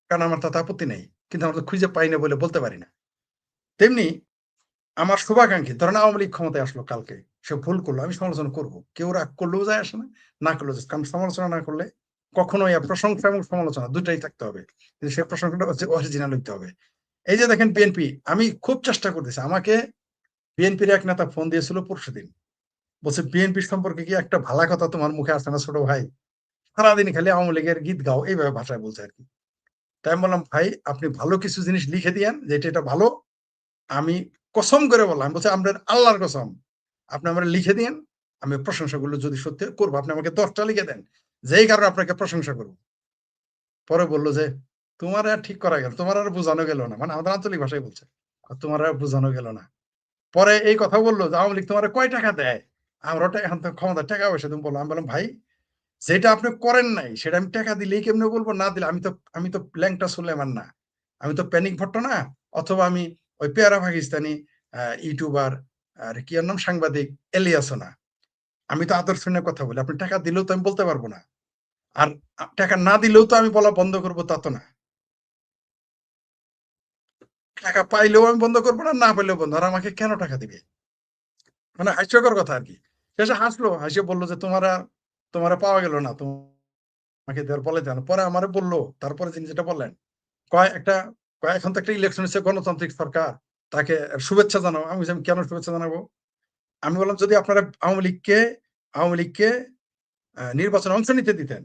কারণ আমার তাতে আপত্তি নেই। কিন্তু আমরা তো খুঁজে পাই না বলে বলতে পারি না। তেমনি আমার শুভাকাঙ্ক্ষী, ধরেন আওয়ামী লীগ ক্ষমতায় আসলো কালকে, সে ভুল করলো, আমি সমালোচনা করব। কেউ রাগ করলেও যায় আসে না, না করলেও যায়। কারণ সমালোচনা না করলে কখনোই প্রশংসা এবং সমালোচনা দুটাই থাকতে হবে, কিন্তু সেই প্রশংসাটা হচ্ছে অরিজিনাল হইতে হবে। এই যে দেখেন বিএনপি, আমি খুব চেষ্টা করতেছি। আমাকে বিএনপির এক নেতা ফোন দিয়েছিল পরশুদিন, বলছে বিএনপির সম্পর্কে কি একটা ভালো কথা তোমার মুখে আসে না ছোট ভাই? সারাদিন খালি আওয়ামী লীগের গীত গাও, এইভাবে ভাষায় বলছে আর কি। তাই আমি বললাম ভাই আপনি ভালো কিছু জিনিস লিখে দিয়েন যে এটা ভালো। আমি কসম করে বললাম, বলছে আপনার আল্লাহর কসম, আপনি আমার লিখে দিন, আমি প্রশংসাগুলো যদি সত্যি করবো, আপনি আমাকে 10টা লিখে দেন, যেই কারণে আপনাকে প্রশংসা করবো। পরে বললো যে তোমার আর ঠিক করা গেল, তোমার আর বোঝানো গেল না, মানে আমাদের আঞ্চলিক ভাষায় বলছে, আর তোমার আর বোঝানো গেল না। পরে এই কথা বললো যে আওয়ামী লীগ তোমার কয় টাকা দেয়, আমরা এখন তো ক্ষমতা টাকা পয়সা তুমি বললো। আমি বললাম ভাই যেটা আপনি করেন নাই সেটা আমি টাকা দিলেই কেমনে বলবো, না দিলে? আমি তো ল্যাংটা সুলেমান না, আমি তো প্যানিক ভট্ট না, অথবা আমি ওই পেয়ারা পাকিস্তানি ইউটিউবার আর কি এর নাম সাংবাদিক এলিয়াসও না। আমি তো আদর্শ নিয়ে কথা বলি। আপনি টাকা দিলেও তো আমি বলতে পারবো না, আর টাকা না দিলেও তো আমি বলা বন্ধ করবো তা তো না। টাকা পাইলেও আমি বন্ধ করবো না, না পাইলেও বন্ধ। আর আমাকে কেন টাকা দিবে? মানে হাস্যকর কথা আর কি। শেষে হাসলো, হাসিয়ে বললো যে তোমারা পাওয়া গেল না, তোমাকে দেওয়ার বলে দেন। পরে আমারে বললো, তারপরে যিনি যেটা বললেন, এখন তো একটা ইলেকশন হচ্ছে, গণতান্ত্রিক সরকার, তাকে শুভেচ্ছা জানাও। আমি বললাম কেন শুভেচ্ছা জানাবো? আমি বললাম যদি আপনারা আওয়ামী লীগকে নির্বাচনে অংশ নিতে দিতেন,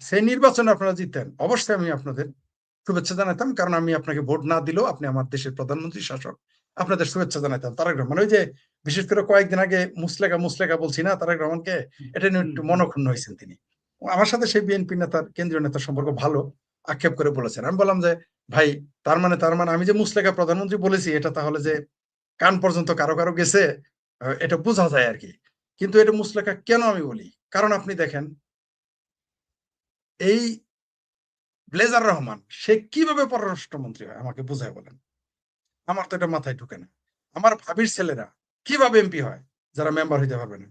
সেই নির্বাচনে আপনারা জিততেন, অবশ্যই আমি আপনাদের শুভেচ্ছা জানাতাম। কারণ আমি আপনাকে ভোট না দিলেও আপনি আমার দেশের প্রধানমন্ত্রী, শাসক, আপনাদের শুভেচ্ছা জানাতাম। তারেক রহমান, ওই যে বিশেষ করে কয়েকদিন আগে মুসলেকা বলছি না তারেক রহমানকে, এটা নিয়ে একটু মনক্ষুণ্ণ হয়েছেন তিনি। আমার সাথে সেই বিএনপি নেতার, কেন্দ্রীয় নেতার সম্পর্ক ভালো, আক্ষেপ করে বলেছেন। আমি বললাম যে ভাই তার মানে আমি যে মুসলেকা প্রধানমন্ত্রী বলেছি, এটা তাহলে যে কান পর্যন্ত কারো কারো গেছে, এটা বোঝা যায় আর কি। কিন্তু এটা মুসলেকা কেন আমি বলি, কারণ আপনি দেখেন এই ব্লেজার রহমান, সে কিভাবে পররাষ্ট্রমন্ত্রী হয় আমাকে বুঝায় বলেন। আমার তো এটা মাথায় ঢুকে না। আমার ভাবির ছেলেরা কিভাবে এমপি হয়, যারা মেম্বার হইতে পারবে না?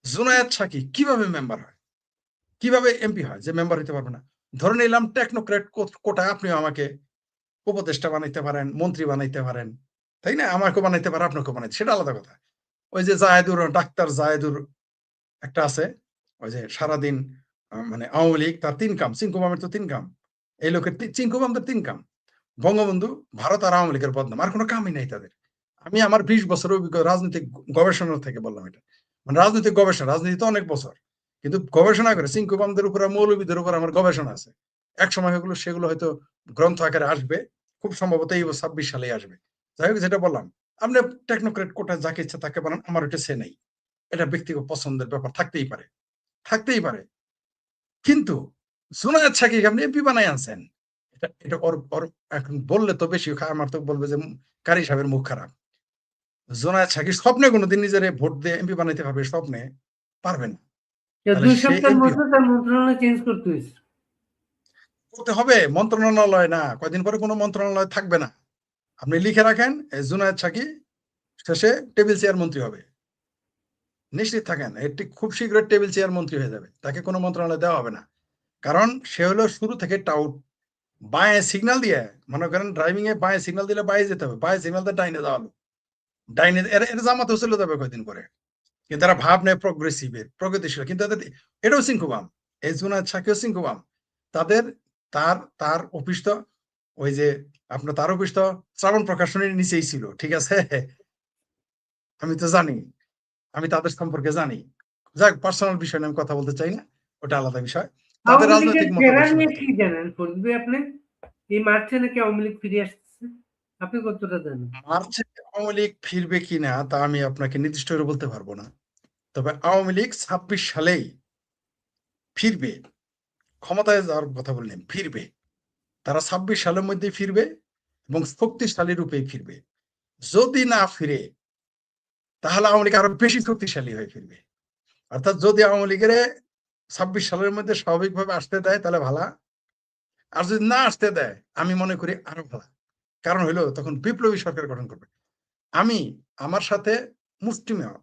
জুনায়েদ সাকি কিভাবে মেম্বার হয়, কিভাবে এমপি হয় যে মেম্বার হইতে পারবে না? ধরে নিলাম টেকনোক্রেট কোটায় আপনি আমাকে উপদেষ্টা বানাইতে পারেন, মন্ত্রী বানাইতে পারেন, তাই না? আমাকেও বানাইতে পারে, আপনাকেও বানাইতে, সেটা আলাদা কথা। ওই যে জাহেদুর, ডাক্তার জাহেদুর একটা আছে, ওই যে সারাদিন মানে আওয়ামী লীগ তার ৩ কাম, চিঙ্কুমামের তো ৩ কাম। এই লোকের চিঙ্কুমামদের ৩ কাম। বঙ্গবন্ধু, ভারত আর আওয়ামী লীগের বদনাম। আর কোনো কামই নাই তাদের। আমি আমার ২০ বছরের রাজনৈতিক গবেষণা থেকে বললাম এটা। মানে রাজনৈতিক গবেষণা, রাজনীতি তো অনেক বছর। কিন্তু গবেষণা করে চিঙ্কুমামদের উপর, মৌলবীদের উপর আমার গবেষণা আছে। একসময় সেগুলো হয়তো গ্রন্থ আকারে আসবে। খুব সম্ভবত এই ২৬ সালেই আসবে। যাই হোক, যেটা বললাম, আপনি টেকনোক্রেট কোটায় যাকে ইচ্ছা তাকে বানান, আমার ওটা সে নেই। এটা ব্যক্তিগত পছন্দের ব্যাপার, থাকতেই পারে। থাকতেই পারে। কিন্তু জুনায়েদ সাকিকে আপনি এমপি বানায় আনছেন। এটা ওর এখন বললে তো বেশি, আমার তো বলবে যে কারি সাহেবের মুখ খারাপ। জুনায়েদ সাকি স্বপ্নে কোনোদিন নিজেরে ভোট দিয়ে এমপি বানাইতে পারবে? স্বপ্নে পারবে না। তাহলে ২ সে সপ্তাহের এমপি মধ্যে তার মন্ত্রণালয় চেঞ্জ করতে হয়েছে। করতে হবে। মন্ত্রণালয় না, কয়দিন পরে কোনো মন্ত্রণালয় থাকবে না। আপনি লিখে রাখেন, জুনায়েদ সাকি শেষে টেবিল চেয়ার মন্ত্রী হবে। নিশ্চিত থাকেন, এটি খুব শীঘ্রই টেবিল চেয়ার মন্ত্রী হয়ে যাবে। তাকে কোনো মন্ত্রণালয় দেওয়া হবে না। কারণ সে হলো শুরু থেকে টাউট। বাঁয়ে সিগন্যাল দিয়ে, মনে করেন ড্রাইভিং এ বাঁয়ে সিগন্যাল দিলে বাঁয়ে যেতে হবে, বাঁয়ে সিগন্যাল দিয়ে ডাইনে যাওয়া হলো। ডাইনে এরা জামাতে চলে যাবে কয়দিন পরে। কিন্তু তারা ভাব নেয় প্রগ্রেসিভের, প্রগতিশীল। কিন্তু এটাও সিংকুবাম। এই জুনায়েদ সাকিও সিংকুবাম। তাদের তার তার অফিস তো ওই যে আপনার তার অফিস তো শ্রাবণ প্রকাশনীর নিচেই ছিল, ঠিক আছে? আমি তো জানি, আমি তাদের সম্পর্কে জানি। যাক, পার্সোনাল বিষয় নিয়ে আমি কথা বলতে চাই না, ওটা আলাদা বিষয়। তাদের আওয়ামী লীগের রাজনৈতিক ফেরা মতাদর্শ নিয়ে ভিন্ন। কি জানেন ফরিদ ভাই আপনি? এই মার্চে নাকি আওয়ামী লীগ ফিরে আসতেছে। আপনি কতটা জানেন? মার্চে আওয়ামী লীগ ফিরবে কিনা তা আমি আপনাকে নির্দিষ্ট করে বলতে পারবো না। তবে আওয়ামী লীগ ২৬ সালেই ফিরবে। ক্ষমতায় যাওয়ার কথা বললেন, ফিরবে। তারা ২৬ সালের মধ্যেই ফিরবে এবং শক্তিশালী রূপেই ফিরবে। যদি না ফিরে, তাহলে আওয়ামী লীগ আরো বেশি শক্তিশালী হয়ে ফিরবে। অর্থাৎ যদি আওয়ামী লীগের ২৬ সালের মধ্যে স্বাভাবিকভাবে আসতে দেয় তাহলে ভালা, আর যদি না আসতে দেয় আমি মনে করি আরো ভালা। কারণ হইলো তখন বিপ্লবী সরকার গঠন করবে। আমি আমার সাথে মুষ্টিমেয়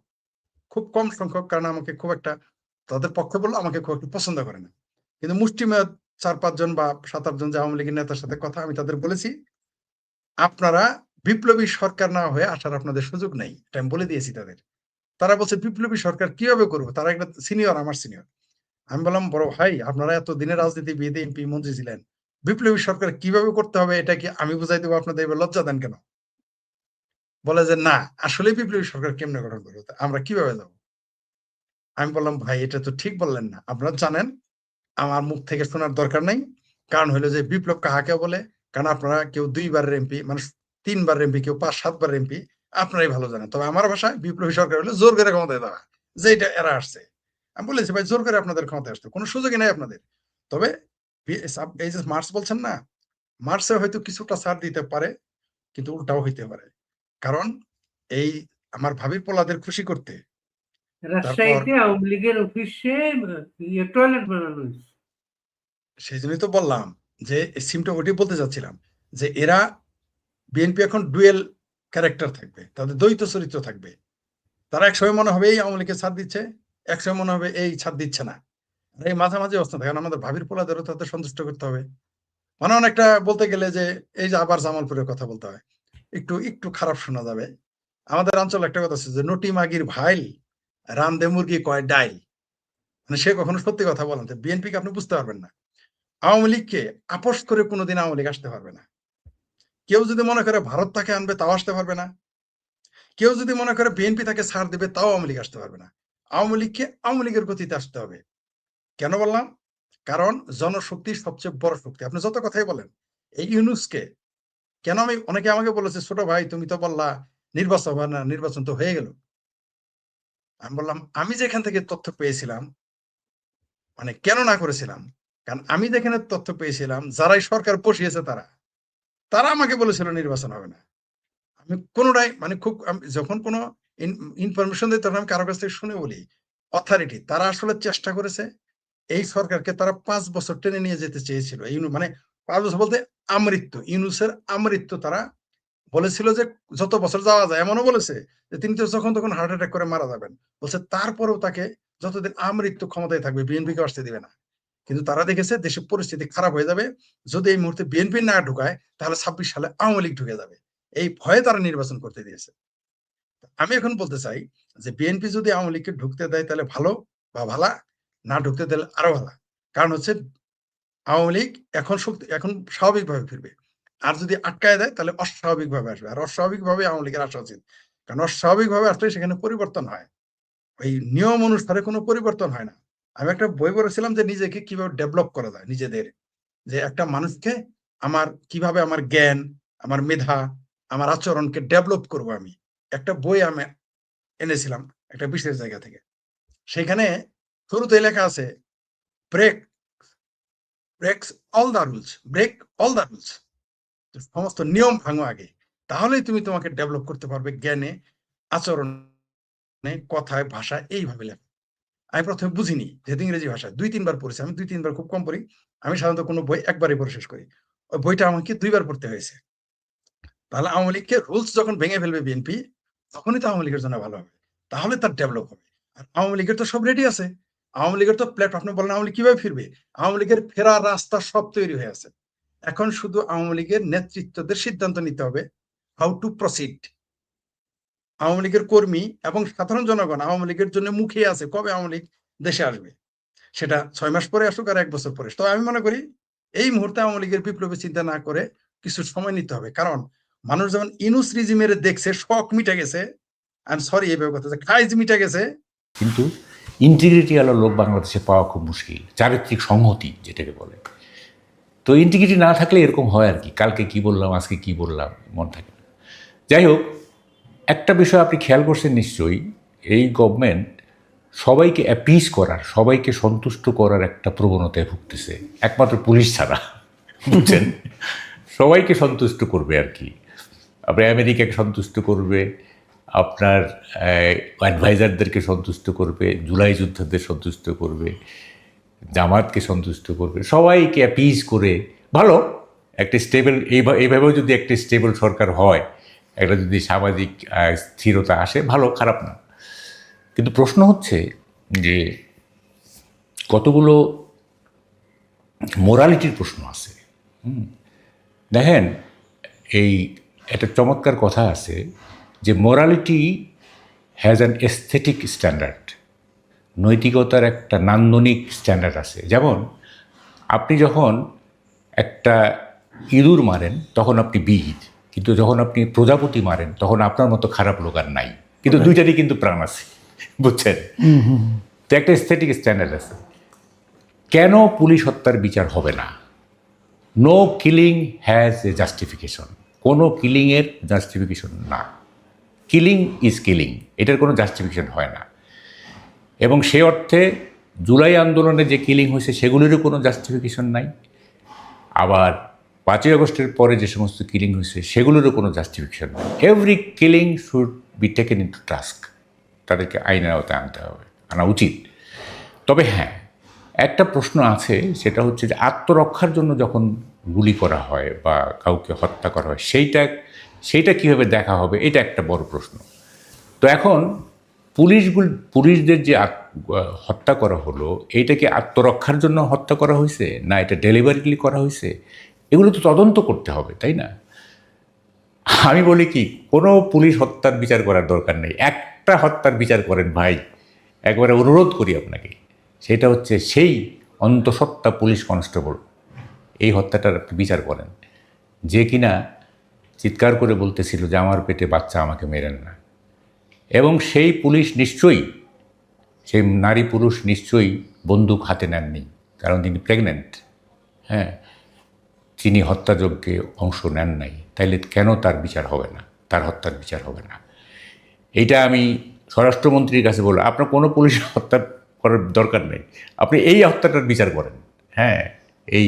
খুব কম সংখ্যক, কারণ আমাকে খুব একটা তাদের পক্ষে বললো আমাকে খুব একটা পছন্দ করে না, কিন্তু মুষ্টিমেয় ৪-৫ জন বা ৭-৮ জন যে আওয়ামী লীগের নেতার সাথে কথা, আমি তাদের বলেছি আপনারা বিপ্লবী সরকার না হয়ে আসার আপনাদের সুযোগ নেই, এটা আমি বলে দিয়েছি তাদের। তারা বলছে বিপ্লবী সরকার কিভাবে করবো? তারা একটা সিনিয়র, আমার সিনিয়র। আমি বললাম, বড় ভাই আপনারা এত দিনের রাজনীতি বিয়ে এমপি মন্ত্রী ছিলেন, বিপ্লবী সরকার কিভাবে করতে হবে এটা কি আমি বুঝাই দেবো আপনাদের? এবার লজ্জা দেন কেন? বলে যে না, আসলে বিপ্লবী সরকার কেমনে গঠন করবো, আমরা কিভাবে যাবো? আমি বললাম, ভাই এটা তো ঠিক বললেন না। আপনারা জানেন, আমার মুখ থেকে শোনার দরকার নাই। কারণ হলো যে বিপ্লব কাহাকে বলে, কারণ আপনারা কেউ ২ বারের এমপি, মানে ৩ বারের এমপি, কেউ ৫-৭ বারের এমপি, আপনারাই ভালো জানেন। তবে আমার ভাষায় বিপ্লবী সরকার হলো জোর করে ক্ষমতায় দেওয়া, যেটা এরা আসছে। আমি বলেছি ভাই, জোর করে আপনাদের ক্ষমতায় আসতে কোনো সুযোগই নাই আপনাদের। তবে এই যে মার্চ বলছেন না, মার্চে হয়তো কিছুটা ছাড় দিতে পারে, কিন্তু উল্টাও হইতে পারে। কারণ এই আমার ভাবির পোলাদের খুশি করতে, তারপর রাজশাহীতে আওয়ামী লীগের অফিসে টয়লেট বানানো হয়েছে। সেই জন্যই তো বললাম যে সিমটা ওটাই বলতে চাচ্ছিলাম, যে এরা বিএনপি এখন ডুয়েল ক্যারেক্টার থাকবে, তাদের দ্বৈত চরিত্র থাকবে। তারা একসময় মনে হবে এই আওয়ামী লীগকে ছাড় দিচ্ছে, একসময় মনে হবে এই ছাড় দিচ্ছে না। আর এই মাঝামাঝি অবস্থা থাকে, আমাদের ভাবির পোলাদেরও তাদের সন্তুষ্ট করতে হবে। মানে অনেকটা বলতে গেলে যে এই যে আবার জামালপুরের কথা বলতে হয়, একটু একটু খারাপ শোনা যাবে। আমাদের অঞ্চলে একটা কথা আছে যে নটি মাগির ভাইল, রান্দে মুরগি কয় ডাইল। মানে সে কখনো সত্যি কথা বলেন। বিএনপিকে আপনি বুঝতে পারবেন না। আওয়ামী লীগকে আপোষ করে কোনোদিন আওয়ামী লীগ আসতে পারবে না। কেউ যদি মনে করে ভারত তাকে আনবে, তাও আসতে পারবে না। কেউ যদি মনে করে বিএনপি তাকে ছাড় দিবে, তাও আওয়ামী লীগ আসতে পারবে না। আওয়ামী লীগকে আওয়ামী লীগের গতিতে আসতে হবে। কেন বললাম? কারণ জনশক্তি সবচেয়ে বড় শক্তি। আপনি যত কথাই বলেন, এই ইউনূসকে কেন, আমি অনেকে আমাকে বলেছে ছোট ভাই তুমি তো বললা নির্বাচন হবে না, নির্বাচন তো হয়ে গেল। আমি বললাম আমি যেখান থেকে তথ্য পেয়েছিলাম, মানে কেন না করেছিলাম, কারণ আমি যেখানে তথ্য পেয়েছিলাম যারাই সরকার বসিয়েছে তারা তারা আমাকে বলেছিল নির্বাচন হবে না। আমি কোনটাই মানে খুব যখন কোনো ইনফরমেশন দিই তখন আমি কারো কাছ থেকে শুনে বলি, অথরিটি তারা আসলে চেষ্টা করেছে এই সরকারকে, তারা ৫ বছর টেনে নিয়ে যেতে চেয়েছিল। মানে ৫ বছর বলতে আমৃত্যু, ইউনূসের আমৃত্যু তারা বলেছিল যে যত বছর যাওয়া যায়। এমনও বলেছে যে তিনি তো যখন তখন হার্ট অ্যাটাক করে মারা যাবেন। বলছে তারপরেও তাকে যতদিন আমৃত্যু ক্ষমতায় থাকবে বিএনপিকে আসতে দিবে না। কিন্তু তারা দেখেছে দেশের পরিস্থিতি খারাপ হয়ে যাবে, যদি এই মুহূর্তে বিএনপি না ঢুকায় তাহলে ২৬ সালে আওয়ামী লীগ ঢুকে যাবে। এই ভয়ে তারা নির্বাচন করতে দিয়েছে। আমি এখন বলতে চাই যে বিএনপি যদি আওয়ামী লীগকে ঢুকতে দেয় তাহলে ভালো বা ভালা, না ঢুকতে দিলে আরো ভালা। কারণ হচ্ছে আওয়ামী লীগ এখন স্বাভাবিকভাবে ফিরবে, আর যদি আটকায় দেয় তাহলে অস্বাভাবিকভাবে আসবে, আর অস্বাভাবিকভাবে আওয়ামী লীগের আসা উচিত। কারণ অস্বাভাবিকভাবে আসলে সেখানে পরিবর্তন হয়, ওই নিয়ম অনুসারে কোনো পরিবর্তন হয় না। আমি একটা বই পড়েছিলাম যে নিজেকে কিভাবে ডেভেলপ করা যায়, নিজেদের, যে একটা মানুষকে কিভাবে আমার জ্ঞান, আমার মেধা, আমার আচরণকে ডেভেলপ করব। আমি একটা বই আমি এনেছিলাম একটা বিশেষ জায়গা থেকে, সেখানে শুরুতে লেখা আছে break breaks all the rules, break all the rules, সমস্ত নিয়ম ভাঙো আগে, তাহলেই তুমি তোমাকে ডেভেলপ করতে পারবে জ্ঞানে, আচরণে, কথায়, ভাষায়। এইভাবে লেখা আমি প্রথমে বুঝিনি, যেহেতু ইংরেজি ভাষায় 2-3 বার পড়েছি, আমি 2-3 বার খুব কম পড়ি, আমি সাধারণত কোনো বই একবারই পড়ে শেষ করি, ওই বইটা আমাকে 2 বার পড়তে হয়েছে। তাহলে আওয়ামী লীগকে রুলস যখন ভেঙে ফেলবে বিএনপি, তখনই তো আওয়ামী লীগের জন্য ভালো হবে, তাহলে তার ডেভেলপ হবে। আর আওয়ামী লীগের তো সব রেডি আছে, আওয়ামী লীগের তো প্ল্যাটফর্ম, আপনি বলেন আওয়ামী লীগ কিভাবে ফিরবে, আওয়ামী লীগের ফেরার রাস্তা সব তৈরি হয়ে আছে। এখন শুধু আওয়ামী লীগের নেতৃত্বদের সিদ্ধান্ত নিতে হবে হাউ টু প্রসিড। আওয়ামী লীগের কর্মী এবং সাধারণ জনগণ আওয়ামী লীগের জন্য মুখিয়ে আছে কবে আওয়ামী লীগ দেশে আসবে, সেটা 6 মাস পরে আসুক আর 1 বছর পরে। তো আমি মনে করি এই মুহূর্তে আওয়ামী লীগের বিপ্লবী চিন্তা না করে কিছু সময় নিতে হবে, কারণ মানুষ যেমন ইনুস রিজিমের দেখছে শখ মিটে গেছে, আই এম সরি এইভাবে কথা, খাইজ মিটে গেছে। কিন্তু ইন্টিগ্রিটি আলো লোক বাংলাদেশে পাওয়া খুব মুশকিল, চারিত্রিক সংহতি যেটাকে বলে। তো ইন্টিগ্রিটি না থাকলে এরকম হয় আর কি, কালকে কি বললাম আজকে কি বললাম মন থাকে না। যাই হোক, একটা বিষয় আপনি খেয়াল করছেন নিশ্চয়ই, এই গভর্নমেন্ট সবাইকে অ্যাপিজ করার, সবাইকে সন্তুষ্ট করার একটা প্রবণতায় ভুগতেছে, একমাত্র পুলিশ ছাড়া, বুঝছেন? সবাইকে সন্তুষ্ট করবে আর কি। আপনার আমেরিকাকে সন্তুষ্ট করবে, আপনার অ্যাডভাইজারদেরকে সন্তুষ্ট করবে, জুলাই যোদ্ধাদের সন্তুষ্ট করবে, জামাতকে সন্তুষ্ট করবে, সবাইকে অ্যাপিজ করে। ভালো একটা স্টেবল, এইভাবেও যদি একটা স্টেবল সরকার হয়, একটা যদি সামাজিক স্থিরতা আসে, ভালো, খারাপ না। কিন্তু প্রশ্ন হচ্ছে যে কতগুলো মোরালিটির প্রশ্ন আছে। দেখেন, এই একটা চমৎকার কথা আছে যে morality has an aesthetic standard, নৈতিকতার একটা নান্দনিক স্ট্যান্ডার্ড আছে। যেমন আপনি যখন একটা ইঁদুর মারেন তখন আপনি বীর, কিন্তু যখন আপনি প্রজাপতি মারেন তখন আপনার মতো খারাপ লোক আর নাই, কিন্তু দুইটারই কিন্তু প্রাণ আছে, বুঝছেন? তো একটা এস্থেটিক স্ট্যান্ডার্ড আছে। কেন পুলিশ হত্যার বিচার হবে না? No killing has a justification, কোনো কিলিংয়ের জাস্টিফিকেশন না। কিলিং ইজ কিলিং, এটার কোনো জাস্টিফিকেশন হয় না। এবং সে অর্থে জুলাই আন্দোলনে যে কিলিং হয়েছে সেগুলিরও কোনো জাস্টিফিকেশন নাই। আবার 5ই আগস্টের পরে যে সমস্ত কিলিং হয়েছে সেগুলোরও কোনো জাস্টিফিকেশন নেই। Every killing should be taken into task, তাদেরকে আইনের আওতায় আনা উচিত। তবে হ্যাঁ, একটা প্রশ্ন আছে, সেটা হচ্ছে যে আত্মরক্ষার জন্য যখন গুলি করা হয় বা কাউকে হত্যা করা হয়, সেইটা কীভাবে দেখা হবে, এটা একটা বড় প্রশ্ন। তো এখন পুলিশদের যে হত্যা করা হলো, এইটা কি আত্মরক্ষার জন্য হত্যা করা হয়েছে না এটা ডেলিভারিলি করা হয়েছে, এগুলো তো তদন্ত করতে হবে, তাই না? আমি বলি কি, কোনো পুলিশ হত্যার বিচার করার দরকার নেই, একটা হত্যার বিচার করেন ভাই, একবারে অনুরোধ করি আপনাকে। সেটা হচ্ছে সেই অন্তঃসত্ত্বা পুলিশ কনস্টেবল, এই হত্যাটার বিচার করেন, যে কিনা চিৎকার করে বলতেছিল যে আমার পেটে বাচ্চা, আমাকে মেরেন না। এবং সেই পুলিশ নিশ্চয়ই, সেই নারী পুরুষ নিশ্চয়ই বন্দুক হাতে নেননি, কারণ তিনি প্রেগনেন্ট। হ্যাঁ, তিনি হত্যাযজ্ঞে অংশ নেন নাই, তাইলে কেন তার বিচার হবে না, তার হত্যার বিচার হবে না? এইটা আমি স্বরাষ্ট্রমন্ত্রীর কাছে বললাম, আপনার কোনো পুলিশ হত্যা করার দরকার নেই, আপনি এই হত্যাটার বিচার করেন। হ্যাঁ, এই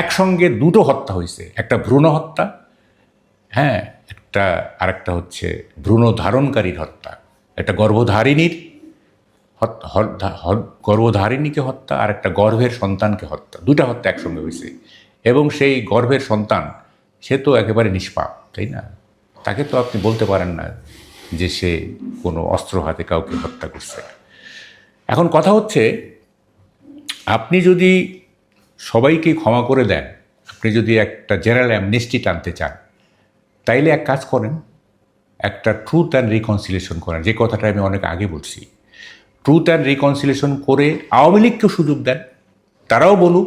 একসঙ্গে দুটো হত্যা হয়েছে, একটা ভ্রূণ হত্যা, হ্যাঁ, আরেকটা হচ্ছে ভ্রূণ ধারণকারীর হত্যা, একটা গর্ভধারিণীকে হত্যা আর একটা গর্ভের সন্তানকে হত্যা, দুটা হত্যা একসঙ্গে হয়েছে। এবং সেই গর্ভের সন্তান, সে তো একেবারে নিষ্পাপ, তাই না? তাকে তো আপনি বলতে পারেন না যে সে কোনো অস্ত্র হাতে কাউকে হত্যা করছে। এখন কথা হচ্ছে, আপনি যদি সবাইকে ক্ষমা করে দেন, আপনি যদি একটা জেনারেল অ্যামনেস্টি টানতে চান, তাইলে এক কাজ করেন, একটা ট্রুথ অ্যান্ড রিকনসিলিয়েশন করেন, যে কথাটা আমি অনেক আগে বলছি। ট্রুথ অ্যান্ড রিকনসিলিয়েশন করে আওয়ামী লীগকেও সুযোগ দেন, তারাও বলুক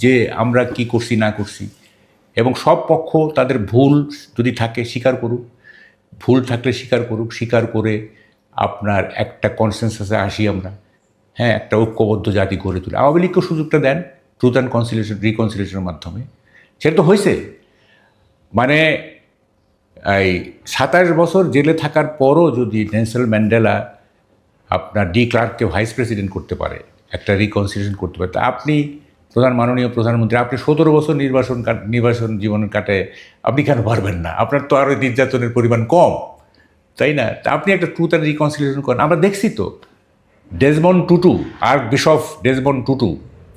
যে আমরা কি করছি না করছি, এবং সব পক্ষ তাদের ভুল যদি থাকে স্বীকার করুক, ভুল থাকলে স্বীকার করুক, স্বীকার করে আপনার একটা কনসেনসাসে আসি আমরা, হ্যাঁ, একটা ঐক্যবদ্ধ জাতি গড়ে তুলে। আওয়ামী লীগকেও সুযোগটা দেন ট্রুথ অ্যান্ড রিকনসিলিয়েশনের মাধ্যমে। সেটা তো হয়েছে। মানে এই 27 বছর জেলে থাকার পরও যদি নেলসন ম্যান্ডেলা আপনার ডি ক্লার্ককে ভাইস প্রেসিডেন্ট করতে পারে, একটা রিকনসিলিয়েশন করতে পারে, তা আপনি মাননীয় প্রধানমন্ত্রী, আপনি 17 বছর নির্বাসন জীবনের কাটে, আপনি কেন পারবেন না? আপনার তো আরও নির্যাতনের পরিমাণ কম, তাই না? তা আপনি একটা ট্রুথ অ্যান্ড রিকনসিলিয়েশন করেন। আমরা দেখছি তো ডেজমন্ড টুটু, আর বিশপ ডেজমন্ড টুটু,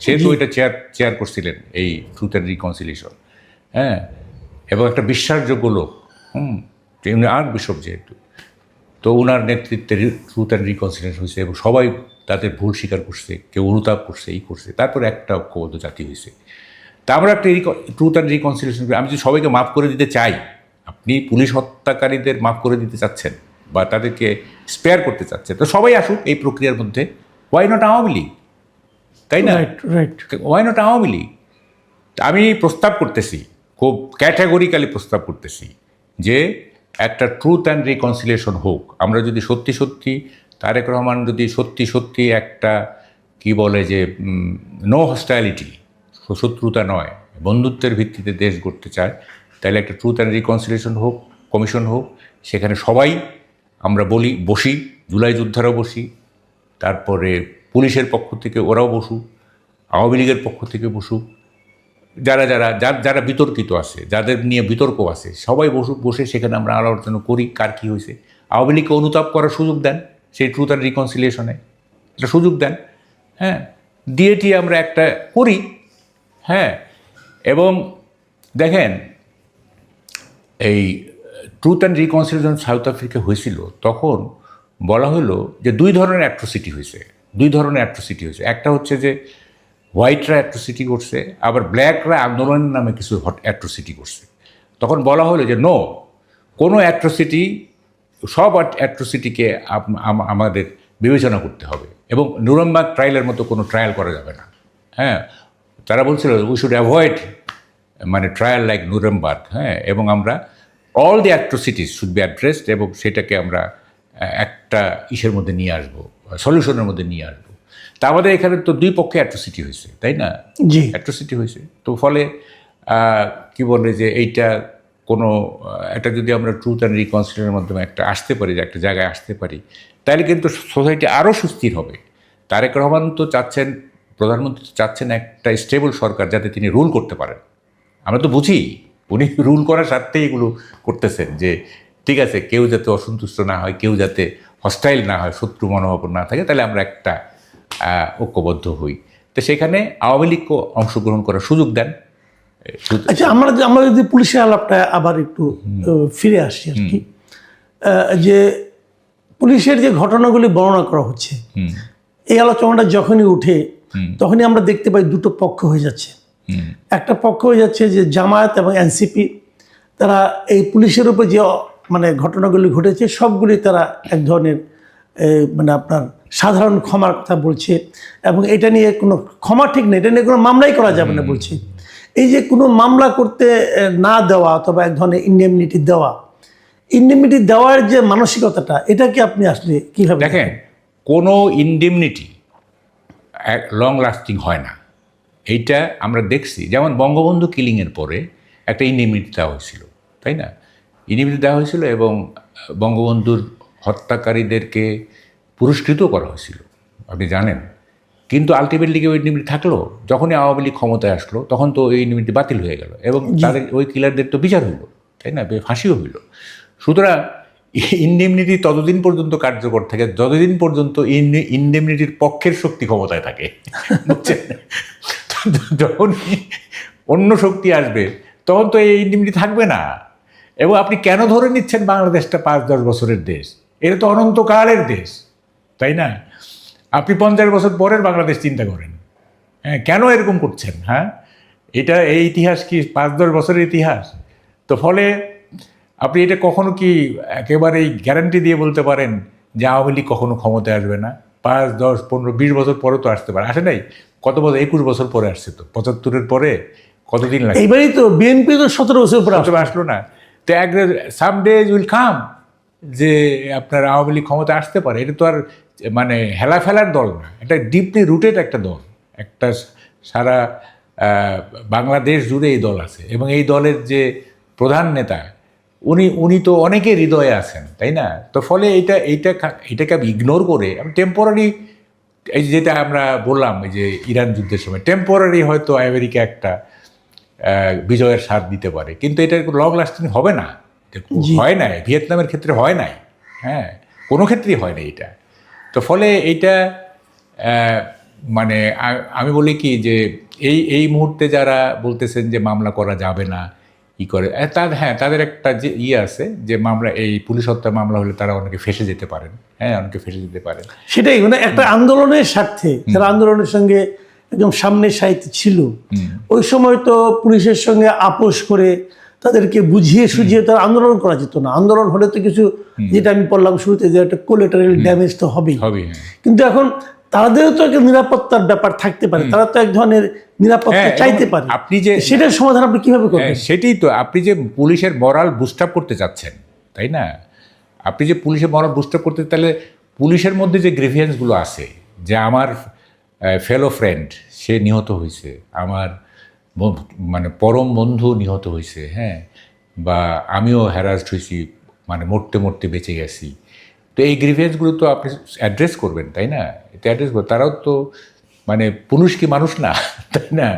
সে তো এটা চেয়ার করছিলেন এই ট্রুথ অ্যান্ড রিকনসিলিয়েশন, হ্যাঁ, এবং একটা বিশ্বাসযোগ্য লোক, উনি আর বিশপ যেহেতু, তো ওনার নেতৃত্বে ট্রুথ অ্যান্ড রিকনসিলিয়েশন হয়েছে এবং সবাই তাদের ভুল স্বীকার করছে, কেউ অনুতাপ করছে, এই করছে, তারপরে একটা ঐক্যবদ্ধ জাতি হয়েছে। তা আমরা একটা ট্রুথ অ্যান্ড রিকনসিলিয়েশন, আমি যদি সবাইকে মাফ করে দিতে চাই, আপনি পুলিশ হত্যাকারীদের মাফ করে দিতে চাচ্ছেন বা তাদেরকে স্পেয়ার করতে চাচ্ছেন, তো সবাই আসুক এই প্রক্রিয়ার মধ্যে। ওয়াই নট আওয়ামী লীগ, তাই না? Why not Awami League? আমি প্রস্তাব করতেছি, খুব ক্যাটাগরিক্যালি প্রস্তাব করতেছি যে একটা ট্রুথ অ্যান্ড রিকনসিলিয়েশন হোক। আমরা যদি সত্যি সত্যি তারেক রহমান যদি সত্যি সত্যি একটা কি বলে যে নো হস্টাইলিটি, শত্রুতা নয়, বন্ধুত্বের ভিত্তিতে দেশ গড়তে চায়, তাহলে একটা ট্রুথ অ্যান্ড রিকনসিলিয়েশন হোক, কমিশন হোক, সেখানে সবাই আমরা বসি, জুলাই যোদ্ধারাও বসি, তারপরে পুলিশের পক্ষ থেকে ওরাও বসুক, আওয়ামী লীগের পক্ষ থেকে বসুক, যারা বিতর্কিত আছে, যাদের নিয়ে বিতর্ক আছে, সবাই বসে সেখানে আমরা আলোচনা করি কার কী হয়েছে। আওয়ামী লীগকে অনুতাপ করার সুযোগ দেন সেই ট্রুথ অ্যান্ড রিকনসিলিয়েশনে, একটা সুযোগ দেন, হ্যাঁ, দিয়েটি আমরা একটা করি, হ্যাঁ। এবং দেখেন এই truth and reconciliation south Africa হয়েছিল, তখন বলা হলো যে দুই ধরনের অ্যাট্রোসিটি হয়েছে। একটা হচ্ছে যে হোয়াইটরা অ্যাট্রোসিটি করছে, আবার ব্ল্যাকরা আন্দোলনের নামে কিছু অ্যাট্রোসিটি করছে। তখন বলা হলো যে নো, কোনো অ্যাট্রোসিটি, সব অ্যাট্রোসিটিকে আমাদের বিবেচনা করতে হবে, এবং নুরেমবার্গ ট্রায়ালের মতো কোনো ট্রায়াল করা যাবে না, হ্যাঁ। তারা বলছিল উই শুড অ্যাভয়েড মানে ট্রায়াল লাইক নুরেমবার্গ, হ্যাঁ, এবং আমরা all the atrocities should be addressed, এবং সেটাকে আমরা একটা ইসের মধ্যে নিয়ে আসবো, সলিউশনের মধ্যে নিয়ে আসবো। তা আমাদের এখানে তো দুই পক্ষে অ্যাট্রোসিটি হয়েছে, তাই না? জি, অ্যাট্রোসিটি হয়েছে। তো ফলে কি বলে যে এইটা কোনো একটা যদি আমরা ট্রুথ অ্যান্ড রিকনসিলিয়েশনের মাধ্যমে একটা আসতে পারি, যে একটা জায়গায় আসতে পারি, তাহলে কিন্তু সোসাইটি আরও সুস্থির হবে। তারেক রহমান তো চাচ্ছেন, প্রধানমন্ত্রী তো চাচ্ছেন একটা স্টেবল সরকার, যাতে তিনি রুল করতে পারেন। আমরা তো বুঝি উনি রুল করার স্বার্থেই এগুলো করতেছেন, যে ঠিক আছে, কেউ যাতে অসন্তুষ্ট না হয়, কেউ যাতে হস্টাইল না হয়, শত্রু মনোভাব না থাকে, তাহলে আমরা একটা ঐক্যবদ্ধ হই। তো সেখানে আওয়ামী লীগকে অংশগ্রহণ করার সুযোগ দেন। আচ্ছা, আমরা যদি পুলিশের আলাপটা আবার একটু ফিরে আসি আর কি, যে পুলিশের যে ঘটনাগুলি বর্ণনা করা হচ্ছে, এই আলোচনাটা যখনই উঠে তখনই আমরা দেখতে পাই দুটো পক্ষ হয়ে যাচ্ছে। একটা পক্ষ হয়ে যাচ্ছে যে জামায়াত এবং এনসিপি, তারা এই পুলিশের উপর যে মানে ঘটনাগুলি ঘটেছে সবগুলি তারা এক ধরনের মানে আপনার সাধারণ ক্ষমার কথা বলছে, এবং এটা নিয়ে কোনো ক্ষমা ঠিক নেই, এটা নিয়ে কোনো মামলাই করা যাবে না বলছে। এই যে কোনো মামলা করতে না দেওয়া অথবা এক ধরনের ইন্ডেমনিটি দেওয়ার যে মানসিকতাটা, এটাকে আপনি আসলে কীভাবে দেখেন? কোনো ইন্ডেমনিটি লং লাস্টিং হয় না, এইটা আমরা দেখছি। যেমন বঙ্গবন্ধু কিলিংয়ের পরে একটা ইন্ডেমনিটি দেওয়া হয়েছিল, তাই না? ইন্ডেমনিটি দেওয়া হয়েছিল এবং বঙ্গবন্ধুর হত্যাকারীদেরকে পুরস্কৃত করা হয়েছিল, আপনি জানেন। কিন্তু আলটিমেটলি ওই ইন্ডেমনিটি থাকলো, যখনই আওয়ামী লীগ ক্ষমতায় আসলো তখন তো ওই ইন্ডেমনিটি বাতিল হয়ে গেল, এবং তাদের ওই কিলারদের তো বিচার হইল, তাই না, ফাঁসিও হইল। সুতরাং ইন্ডেমনিটি ততদিন পর্যন্ত কার্যকর থাকে যতদিন পর্যন্ত ইন্ডেমনিটির পক্ষের শক্তি ক্ষমতায় থাকে, বুঝছেন? যখন অন্য শক্তি আসবে তখন তো এই ইন্ডেমনিটি থাকবে না। এবং আপনি কেন ধরে নিচ্ছেন বাংলাদেশটা 5-10 বছরের দেশ? এটা তো অনন্তকালের দেশ, তাই না? আপনি 50 বছর পরের বাংলাদেশ চিন্তা করেন, হ্যাঁ, কেন এরকম করছেন? হ্যাঁ, এই ইতিহাস কি 5-10 বছরের ইতিহাস? তো ফলে আপনি এটা কখনো কি একেবারেই গ্যারান্টি দিয়ে বলতে পারেন যে আওয়ামী লীগ কখনো ক্ষমতায় আসবে না? 5, 10, 15, 20 বছর পরে তো আসতে পারে, আসে নাই? কত বছর, 21 বছর পরে আসছে তো, 75-এর পরে কতদিন লাগে? এইবারই তো বিএনপি তো 17 বছর পরে আসলো। আসলো না তো, সাম ডেজ উইল কাম যে আপনার আওয়ামী লীগ ক্ষমতা আসতে পারে। এটা তো আর মানে হেলা ফেলার দল না, এটা ডিপলি রুটেড একটা দল, একটা সারা বাংলাদেশ জুড়ে এই দল আছে, এবং এই দলের যে প্রধান নেতা উনি তো অনেকের হৃদয়ে আছেন, তাই না? তো ফলে এইটাকে আমি ইগনোর করে আমি টেম্পোরারি, এই যেটা আমরা বললাম এই যে ইরান যুদ্ধের সময় টেম্পোরারি হয়তো আমেরিকা একটা বিজয়ের স্বাদ দিতে পারে, কিন্তু এটা লং লাস্টিং হবে না, হয় নাই, ভিয়েতনামের ক্ষেত্রে হয় নাই, হ্যাঁ, কোনো ক্ষেত্রেই হয় না এটা। তো ফলে এইটা মানে আমি বলি কি যে এই মুহূর্তে যারা বলতেছেন যে মামলা করা যাবে না, করে তাদের একটা যে আছে যে মামলা, এই পুলিশ হত্যা মামলা হলে তারা অনেকে ফেঁসে যেতে পারেন, হ্যাঁ, অনেকে ফেঁসে যেতে পারেন। সেটাই মানে একটা আন্দোলনের স্বার্থে যারা আন্দোলনের সঙ্গে একদম সামনের সারিতে ছিল, ওই সময় তো পুলিশের সঙ্গে আপোষ করে তাদেরকে বুঝিয়ে সুঝিয়ে তার আন্দোলন করা যেত না। আন্দোলন হলে তো কিছু, যেটা আমি বললাম শুরুতে, যে একটা কোলাটারাল ড্যামেজ তো হবেই। কিন্তু এখন তাদেরও তো একটা নিরাপত্তার ব্যাপার থাকতে পারে, তারা তো এক ধরনের নিরাপত্তা চাইতে পারে। আপনি যে সেটার সমাধান আপনি কিভাবে করবেন? সেটাই তো, আপনি যে পুলিশের মরাল বুস্ট আপ করতে চাচ্ছেন, তাই না? আপনি যে পুলিশের মরাল বুস্ট আপ করতে, তাহলে পুলিশের মধ্যে যে গ্রিভিয়েন্সগুলো আছে, যে আমার ফেলো ফ্রেন্ড সে নিহত হয়েছে, আমার মানে পরম বন্ধু নিহত হয়েছে, হ্যাঁ, বা আমিও হ্যারাসড হয়েছি, মানে মরতে মরতে বেঁচে গেছি, তো এই গ্রিভিয়েন্সগুলো তো আপনি অ্যাড্রেস করবেন, তাই না? এটা অ্যাড্রেস করবেন, তারাও তো মানে পুলিশ কি মানুষ না, তাই না?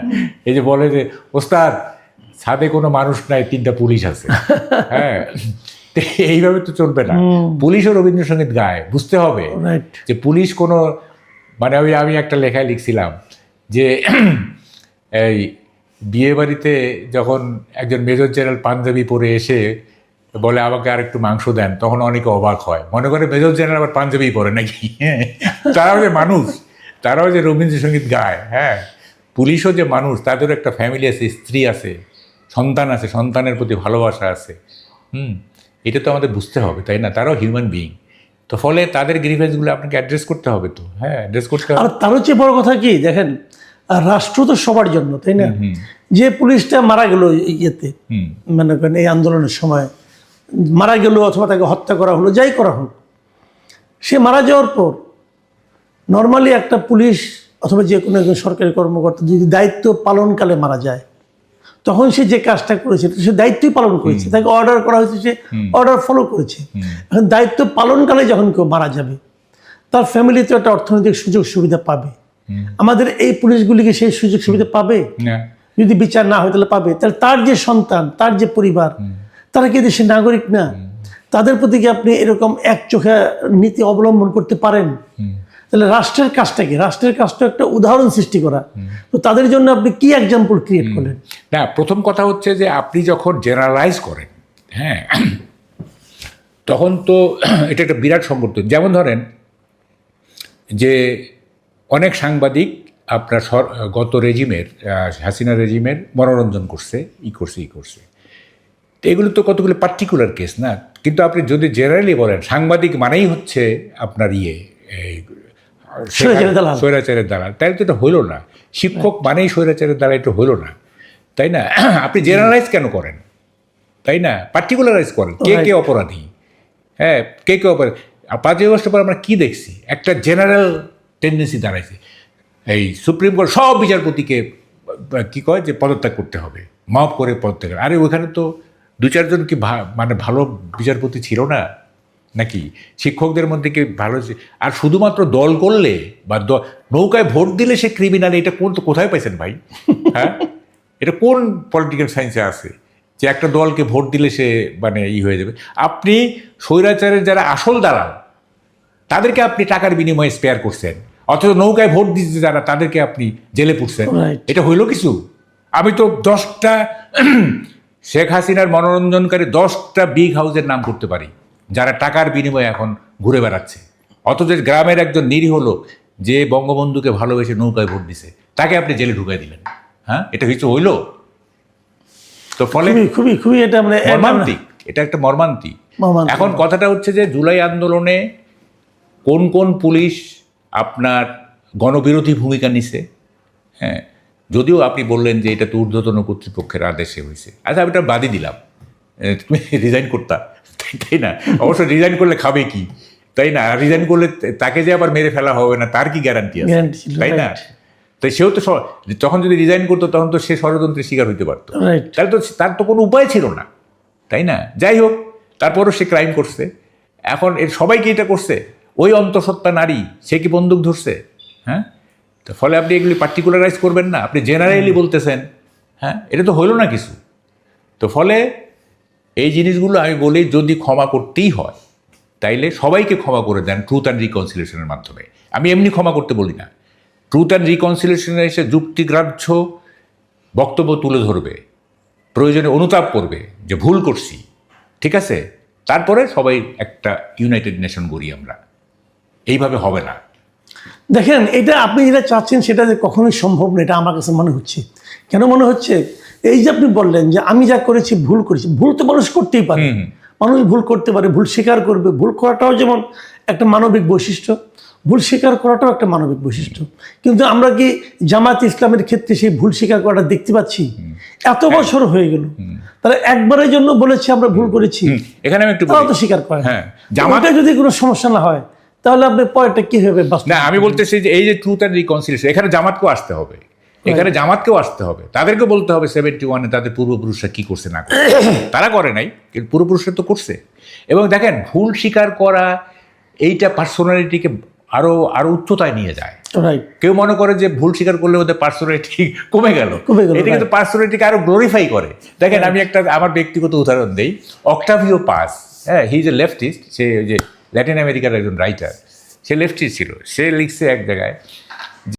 এই যে বলে যে ওস্তাদ ছাদে কোনো মানুষ নাই, 3টা পুলিশ আছে, হ্যাঁ, এইভাবে তো চলবে না। পুলিশও রবীন্দ্রসঙ্গীত গায়, বুঝতে হবে যে পুলিশ কোনো মানে আমি একটা লেখায় লিখছিলাম যে এই বিয়ে বাড়িতে যখন একজন মেজর জেনারেল পাঞ্জাবি পরে এসে বলে আমাকে আর একটু মাংস দেন, তখন অনেকে অবাক হয়, মনে করে মেজর জেনারেল আবার পাঞ্জাবি পরে নাকি। তারাও যে মানুষ, তারাও যে রবীন্দ্রসঙ্গীত গায়, হ্যাঁ, পুলিশও যে মানুষ, তাদেরও একটা ফ্যামিলি আছে, স্ত্রী আছে, সন্তান আছে, সন্তানের প্রতি ভালোবাসা আছে, এটা তো আমাদের বুঝতে হবে, তাই না? তারাও হিউম্যান বিইং। তো ফলে তাদের গ্রিভেন্সগুলো আপনাকে অ্যাড্রেস করতে হবে, তো হ্যাঁ, অ্যাড্রেস করতে হবে। আর তার হচ্ছে বড় কথা কি, দেখেন রাষ্ট্র তো সবার জন্য, তাই না? যে পুলিশটা মারা গেল ইয়েতে, মনে করেন এই আন্দোলনের সময় মারা গেল, অথবা তাকে হত্যা করা হলো, যাই করা হোক, সে মারা যাওয়ার পর নর্মালি একটা পুলিশ অথবা যে কোনো একজন সরকারি কর্মকর্তা যদি দায়িত্ব পালনকালে মারা যায়, তখন সে যে কাজটা করেছে সে দায়িত্বই পালন করেছে, তাকে অর্ডার করা হয়েছে, সে অর্ডার ফলো করেছে। এখন দায়িত্ব পালনকালে যখন কেউ মারা যাবে, তার ফ্যামিলিতে একটা অর্থনৈতিক সুযোগ সুবিধা পাবে। আমাদের এই পুলিশগুলিকে সেই সুযোগ সুবিধা পাবে? যদি বিচার না হয় তাহলে পাবে? তাহলে তার যে সন্তান, তার যে পরিবার, তারা কি দেশের নাগরিক না? তাদের প্রতি কি আপনি এরকম এক চোখে নীতি অবলম্বন করতে পারেন? তাহলে রাষ্ট্রের কাজটা কি? রাষ্ট্রের কাজটা একটা উদাহরণ সৃষ্টি করা। তো তাদের জন্য আপনি কি এক্সাম্পল ক্রিয়েট করলেন? না, প্রথম কথা হচ্ছে যে আপনি যখন জেনারেলাইজ করেন, হ্যাঁ, তখন তো এটা একটা বিরাট সংগঠন। যেমন ধরেন যে অনেক সাংবাদিক আপনার গত রেজিমের, হাসিনা রেজিমের মনোরঞ্জন করছে, ই করছে, তো এগুলো তো কতগুলো পার্টিকুলার কেস না। কিন্তু আপনি যদি জেনারেলি বলেন সাংবাদিক মানেই হচ্ছে আপনার স্বৈরাচারের দালাল, তাই তো এটা হইল না। শিক্ষক মানেই স্বৈরাচারের দালাল, এটা হইল না, তাই না? আপনি জেনারেলাইজ কেন করেন, তাই না? পার্টিকুলারাইজ করেন কে কে অপরাধী, হ্যাঁ, কে কে অপরাধী। 5ই আগস্টের পর আমরা কি দেখছি? একটা জেনারেল টেন্ডেন্সি দাঁড়াইছে, এই সুপ্রিম কোর্ট সব বিচারপতিকে কি কয় যে পদত্যাগ করতে হবে, মাফ করে পদত্যাগ। আরে ওইখানে তো 2-4 জন কি মানে ভালো বিচারপতি ছিল না নাকি? শিক্ষকদের মধ্যে কি ভালো? আর শুধুমাত্র দল করলে বা নৌকায় ভোট দিলে সে ক্রিমিনাল, এটা কোথায় পাইছেন ভাই? হ্যাঁ, এটা কোন পলিটিক্যাল সায়েন্সে আছে যে একটা দলকে ভোট দিলে সে মানে হয়ে যাবে? আপনি স্বৈরাচারের যারা আসল দালাল তাদেরকে আপনি টাকার বিনিময়ে স্পেয়ার করছেন, অথচ নৌকায় ভোট দিতে যারা তাদেরকে আপনি জেলে পুরছেন। এটা হইল কিছু? আমি তো 10টা শেখ হাসিনার মনোরঞ্জনকারী 10টা বিগ হাউসের নাম করতে পারি যারা টাকার বিনিময়ে এখন ঘুরে বেড়াচ্ছে, অথচ গ্রামের একজন নিরীহ লোক যে বঙ্গবন্ধুকে ভালোবেসে নৌকায় ভোট দিছে, তাকে আপনি জেলে ঢুকাই দিলেন। হ্যাঁ, এটা কিছু হইল? তো ফলে খুবই খুবই খুবই এটা মানে মর্মান্তিক। এটা একটা মর্মান্তিক। মর্মান্তিক। এখন কথাটা হচ্ছে যে জুলাই আন্দোলনে কোন কোন পুলিশ আপনার গণবিরোধী ভূমিকা নিছে, হ্যাঁ, যদিও আপনি বললেন যে এটা তো ঊর্ধ্বতন কর্তৃপক্ষের আদেশে হয়েছে। আচ্ছা, আমি এটা বাদই দিলাম, তুমি রিজাইন করতা, তাই না? অবশ্য রিজাইন করলে খাবে কি, তাই না? রিজাইন করলে তাকে যে আবার মেরে ফেলা হবে না তার কি গ্যারান্টি আছে, Guarantee ছিল, তাই না? right. তো সেও তো তখন যদি রিজাইন করতো তখন তো সে ষড়যন্ত্রের শিকার হইতে পারতো, Right. তাহলে তো তার তো কোনো উপায় ছিল না, তাই না? যাই হোক, তারপরও সে ক্রাইম করছে। এখন এর সবাইকে এটা করছে, ওই অন্তঃসত্ত্বা নারী, সে কি বন্দুক ধরছে? হ্যাঁ, তো ফলে আপনি এগুলি পার্টিকুলারাইজ করবেন না, আপনি জেনারেলি বলতেছেন, হ্যাঁ, এটা তো হইল না কিছু। তো ফলে এই জিনিসগুলো আমি বলি, যদি ক্ষমা করতেই হয় তাইলে সবাইকে ক্ষমা করে দেন ট্রুথ অ্যান্ড রিকনসিলিয়েশনের মাধ্যমে। আমি এমনি ক্ষমা করতে বলি না, ট্রুথ অ্যান্ড রিকনসিলিয়েশনে এসে যুক্তিগ্রাহ্য বক্তব্য তুলে ধরবে, প্রয়োজনে অনুতাপ করবে যে ভুল করছি, ঠিক আছে, তারপরে সবাই একটা ইউনাইটেড নেশন গড়ি আমরা। এইভাবে হবে না। দেখেন, এটা আপনি যেটা চাচ্ছেন সেটা যে কখনোই সম্ভব না, এটা আমার কাছে মনে হচ্ছে। কেন মনে হচ্ছে? এই যে আপনি বললেন যে আমি যা করেছি ভুল করেছি, ভুল তো মানুষ করতেই পারে, মানুষ ভুল করতে পারে, ভুল স্বীকার করবে। ভুল করাটাও যেমন একটা মানবিক বৈশিষ্ট্য, ভুল স্বীকার করাটাও একটা মানবিক বৈশিষ্ট্য। কিন্তু আমরা কি জামায়াত ইসলামের ক্ষেত্রে সেই ভুল স্বীকার করাটা দেখতে পাচ্ছি? এত বছর হয়ে গেল, তারা একবারের জন্য বলেছে আমরা ভুল করেছি, এখানে আমি একটু তারাও বলি, তো স্বীকার করে। হ্যাঁ, জামাতে যদি কোনো সমস্যা না হয় তাহলে আপনি পরেরটা কি হবে? না, আমি বলতেছি যে এই যে ট্রুথ অ্যান্ড রিকনসিলিয়েশন, এখানে জামাতকেও আসতে হবে, এখানে জামাতকেও আসতে হবে, তাদেরকে বলতে হবে 71-এ তাদের পূর্বপুরুষরা কি করছে না করছে। তারা করে নাই, কিন্তু পূর্বপুরুষরা তো করছে। এবং দেখেন, ভুল স্বীকার করা এইটা পার্সোনালিটিকে আরো আরো উচ্চতায় নিয়ে যায়। রাইট। কেউ মনে করে যে ভুল স্বীকার করলে ওদের পার্সোনালিটি কমে গেল, এটা কিন্তু পার্সোনালিটিকে আরো গ্লোরিফাই করে। দেখেন, আমি একটা আমার ব্যক্তিগত উদাহরণ দেই। অক্টাভিও পাজ, হ্যাঁ, হি ইজ এ লেফটিস্ট, সে যে ল্যাটিন আমেরিকার একজন রাইটার, সে লেফটিস্ট ছিল। সে লিখছে এক জায়গায়